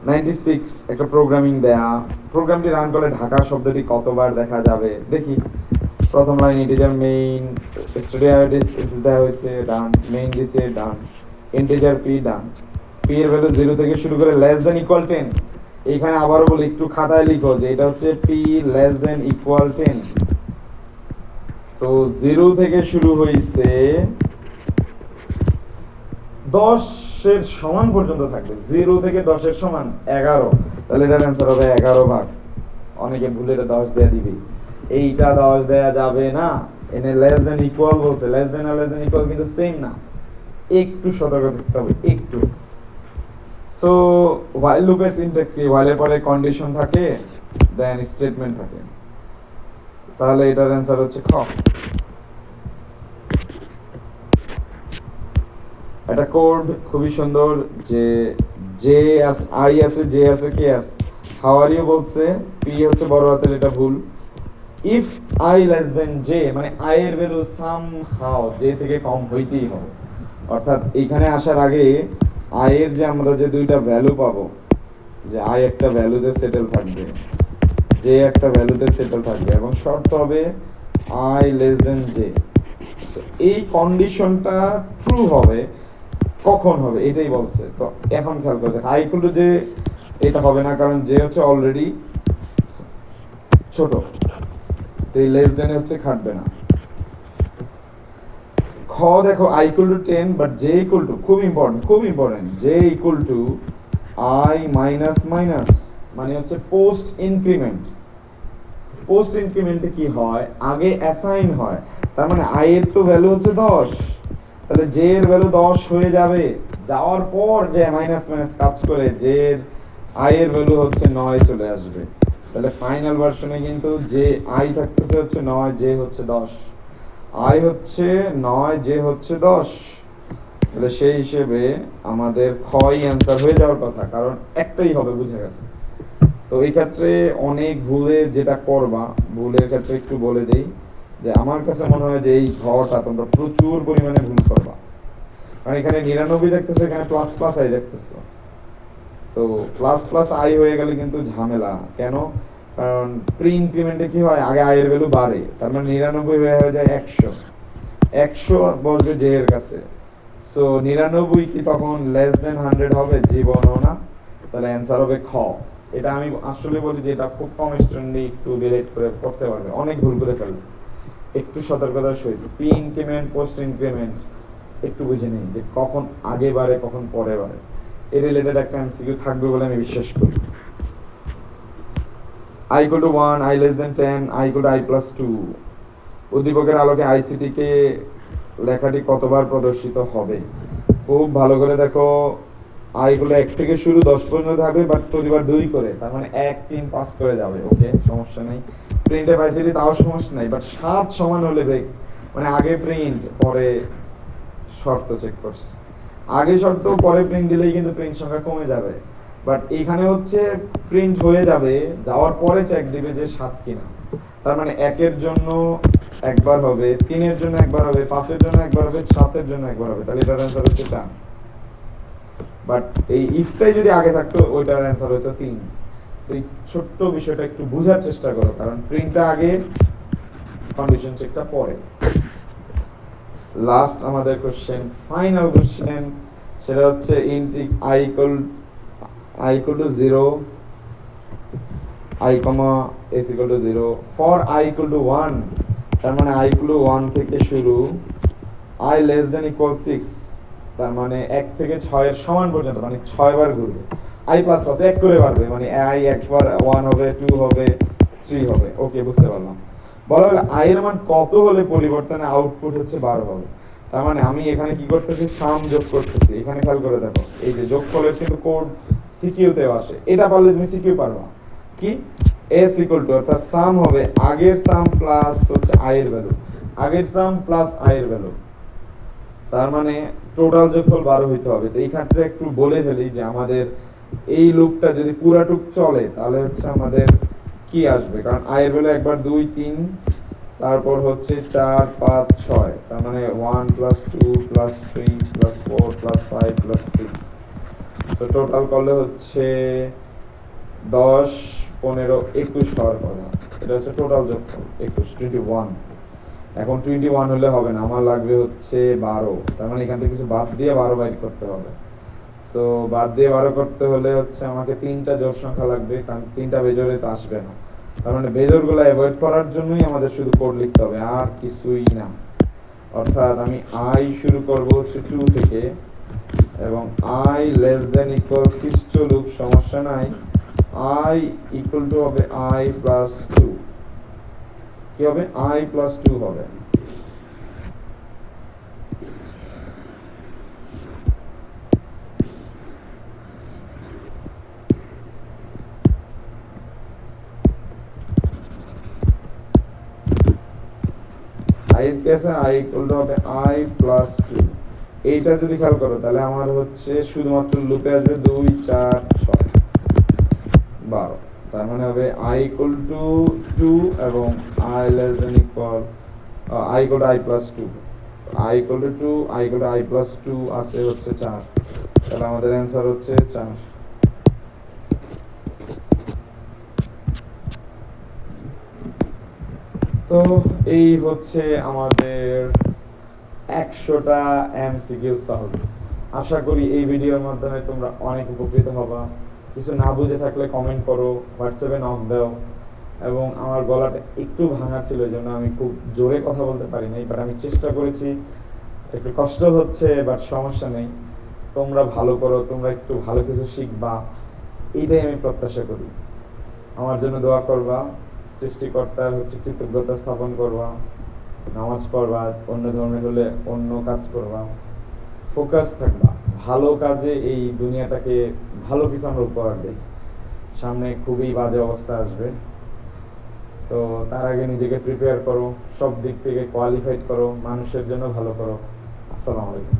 96 একটা প্রোগ্রামিং দেয়া, প্রোগ্রামটি রান করলে ঢাকা শব্দটি কতবার দেখা যাবে দেখি। প্রথম লাইন ইন্টিজার মেইন স্টুডিও দেওয়া হয়েছে, ডান। মেইন দিছে, ডান। ইন্টিজার পি, ডান। পি এর ভ্যালু 0 থেকে শুরু করে লেস দেন ইকুয়াল 10। এইখানে আবারও বলি একটু খাতায় লিখো যে এটা হচ্ছে পি লেস দেন ইকুয়াল 10। তো 0 থেকে শুরু হয়েছে 10 এর সমান পর্যন্ত থাকবে। 0 থেকে 10 এর সমান 11, তাহলে এটার অ্যান্সার হবে 11 বার। অনেকে ভুলে এটা 10 দেয়া দিবে, এইটা 10 দেয়া যাবে না। এনে লেস দেন ইকুয়াল বলছে, লেস দেন আর লেস দেন ইকুয়াল কিন্তু সেম না, একটু সতর্ক থাকতে হবে, একটু। সো while লুপের সিনট্যাক্স কি? while এর পরে কন্ডিশন থাকে, দেন স্টেটমেন্ট থাকে, তাহলে এটার অ্যান্সার হচ্ছে খ। এটা কোড খুবই সুন্দর, যে জে আস আই আছে, জে আছে, কে আছে, হাউ আর ইউ বলছে, পি হচ্ছে বড় হাতের, এটা ভুল। If I less than J, মানে আই এর ভ্যালু সাম হাউ জে থেকে কম হইতেই হবে। অর্থাৎ এইখানে আসার আগে আই এর যে আমরা যে দুইটা ভ্যালু পাবো, যে আই একটা ভ্যালুতে সেটেল থাকবে, জে একটা ভ্যালুতে সেটেল থাকবে, এবং শর্ত হবে আই লেস দেন জে। এই কন্ডিশনটা ট্রু হবে কখন হবে এটাই বলছে। তো এখন খেয়াল করে দেখ, আই ইকুয়াল টু জে এটা হবে না, কারণ জে হচ্ছে অলরেডি ছোট, তো এই লেস দেন হচ্ছে খাটবে না। খ দেখো I equal to 10 but J equal to, খুব important, J equal to I minus minus, মানে হচ্ছে পোস্ট ইনক্রিমেন্ট। পোস্ট ইনক্রিমেন্টে কি হয়, আগে অ্যাসাইন হয়, তার মানে আই এর তো ভ্যালু হচ্ছে 10, তাহলে জে এর ভ্যালু 10 হয়ে যাবে, যাওয়ার পর যে মাইনাস মাইনাস কাজ করে জে এর আই এর ভ্যালু হচ্ছে 9 চলে আসবে। তাহলে ফাইনাল ভার্সনে কিন্তু যে আই থাকতেছে হচ্ছে 9, জে হচ্ছে 10। আই হচ্ছে 9, জে হচ্ছে 10, তাহলে সেই হিসেবে আমাদের খই অ্যান্সার হয়ে যাওয়ার কথা, কারণ একটাই হবে, বুঝে গেছে। তো এই ক্ষেত্রে অনেক ভুলে যেটা করবা, ভুলের ক্ষেত্রে একটু বলে দেই যে আমার কাছে মনে হয় যে এই ঘটা তোমরা প্রচুর পরিমাণে ভুল করবা, কারণ এখানে 99 দেখতেছো, এখানে প্লাস প্লাস আই দেখতেছো। তো প্লাস প্লাস আই হয়ে গেলে কিন্তু ঝামেলা। কেন? কারণ প্রি ইনক্রিমেন্টে কি হয়, আগে আই এর ভ্যালু বাড়ে, তার মানে 99 হয়ে যায় 100, 100 বসবে জে এর কাছে। সো 99 কি তখন লেস দেন 100 হবে? জীবনও না। তাহলে অ্যান্সার হবে খ। এটা আমি আসলে বলি যে এটা খুব কম স্টুডেন্টই একটু রিলেট করে করতে পারবে, অনেক ভুল করে ফেলবে। একটু সতর্কতার সহিত প্রি ইনক্রিমেন্ট পোস্ট ইনক্রিমেন্ট একটু বুঝে নিই যে কখন আগে বাড়ে কখন পরে বাড়ে। এই রিলেটেড একটা এমসিকিউ থাকবে বলে আমি বিশ্বাস করি। i equal to 1, i less than 10, i equal to i plus 2। উদ্দীপকের আলোকে আইসিটি কে লেখাটি কতবার প্রদর্শিত হবে? খুব ভালো করে দেখো, i equal to 1 থেকে শুরু 10 পর্যন্ত থাকবে, বাট প্রতিবার 2 করে, তার মানে 1 3 5 করে যাবে। ওকে, সমস্যা নেই। প্রিন্টে আইসিটি তাও সমস্যা নাই, বাট 7 সমান হলে ব্রেক, মানে আগে প্রিন্ট পরে শর্ত চেক করছে, আগে শর্ত পরে প্রিন্ট দিলেই কিন্তু প্রিন্ট সংখ্যা কমে যাবে। বাট এখানে হচ্ছে প্রিন্ট হয়ে যাবে, যাওয়ার পরে চেক দিবে যে 7 কিনা, তার মানে 1 এর জন্য একবার হবে, 3 এর জন্য একবার হবে, 5 এর জন্য একবার হবে, 7 এর জন্য একবার হবে, তাহলে এটার অ্যান্সার হচ্ছে 4। বাট এই ইফটাই যদি আগে থাকতো ওইটার অ্যান্সার হতো 3। তো এই ছোট্ট বিষয়টা একটু বোঝার চেষ্টা করো, কারণ প্রিন্টটা আগে, কন্ডিশন চেকটা পরে। লাস্ট আমাদের কোশ্চেন, ফাইনাল কোশ্চেন, সেটা হচ্ছে ইন্টিক i equal to 0, i comma s equal to 0 for i equal to 1, তার মানে i equal to 1 থেকে শুরু, i less than equal 6, তার মানে 1 থেকে 6 এর সমান পর্যন্ত, মানে 6 বার ঘুরবে, i plus plus 1 করে বাড়বে, মানে i একবার 1 হবে, 2 হবে, 3 হবে। ওকে, বুঝতে পারলাম। বলা হলো i এর মান কত হলে পরিবর্তনে আউটপুট হচ্ছে 12 হবে। তার মানে আমি এখানে কি করতেছি, সাম যোগ করতেছি। এখানে খেয়াল করে দেখো, এই যে যোগফলের কিন্তু কোড সিকিউতেও আসে, এটা পারলে তুমি সিকিউ পারবা কি, s ইকুয়াল টু, অর্থাৎ সাম হবে আগের সাম প্লাস হচ্ছে i এর ভ্যালু, আগের সাম প্লাস i এর ভ্যালু, তার মানে টোটাল যোগফল 12 হইতে হবে। তো এই ক্ষেত্রে একটু বলে ফেলি যে আমাদের এই লুপটা যদি পুরাটুক চলে, তাহলে হচ্ছে আমাদের কি আসবে, কারণ আয়ের বেলা একবার 2 3, তারপর হচ্ছে 4 5 6, তার মানে 1 + 2 + 3 + 4 + 5 + 6, সো টোটাল করলে হচ্ছে 10 15 21 হওয়ার কথা। এটা হচ্ছে টোটাল যোগফল 21 21। এখন 21 হলে হবে না, আমার লাগবে হচ্ছে 12, তার মানে এখান থেকে কিছু বাদ দিয়ে 12 বাইর করতে হবে। সো বাদ দিয়ে 12 করতে হলে হচ্ছে আমাকে 3টা জোড় সংখ্যা লাগবে, কারণ 3টা বেজোড়ে তো আসবে না। তার মানে বেজোড়গুলো অ্যাভয়েড করার জন্যই আমাদের শুধু কোড লিখতে হবে, আর কিছুই না। অর্থাৎ আমি আই শুরু করব হচ্ছে 2 থেকে, এবং আই লেস দেন ইকুয়াল 6 চলুক, সমস্যা নাই। আই ইকুয়াল টু হবে আই প্লাস 2। কি হবে? আই প্লাস 2 হবে। আই এর কেসে আই ইকুয়াল টু হবে আই প্লাস 2। এইটা যদি খেয়াল করো তাহলে আমার হচ্ছে শুধুমাত্র লুপে আসবে 2 4 6 12, তার মানে হবে আই ইকুয়াল টু 2 এবং I less than equal I equal to I plus 2। I equal two 2, I equal to I plus 2 আছে হচ্ছে 4, তাহলে আমাদের অ্যান্সার হচ্ছে 4। তো এই হচ্ছে আমাদের 100টা এমসিকিউ সলভ। আশা করি এই ভিডিওর মাধ্যমে তোমরা অনেক উপকৃত হবা। কিছু না বুঝে থাকলে কমেন্ট করো, হোয়াটসঅ্যাপে নক দাও। এবং আমার গলাটা একটু ভাঙা ছিল, এই জন্য আমি খুব জোরে কথা বলতে পারি নাই, বাট আমি চেষ্টা করেছি। একটু কষ্ট হচ্ছে, বাট সমস্যা নেই। তোমরা ভালো করো, তোমরা একটু ভালো কিছু শিখবা, এইটাই আমি প্রত্যাশা করি। আমার জন্য দোয়া করবা, সৃষ্টিকর্তার হচ্ছে কৃতজ্ঞতা স্থাপন করবা, নামাজ পড়বা, অন্য ধর্মের হলে অন্য কাজ করবা, ফোকাস থাকবা ভালো কাজে। এই দুনিয়াটাকে ভালো কিছু আমরা উপহার দিই, সামনে খুবই বাজে অবস্থা আসবে। সো তার আগে নিজেকে প্রিপেয়ার করো, সব দিক থেকে কোয়ালিফাইড করো, মানুষের জন্য ভালো করো। আসসালামু আলাইকুম।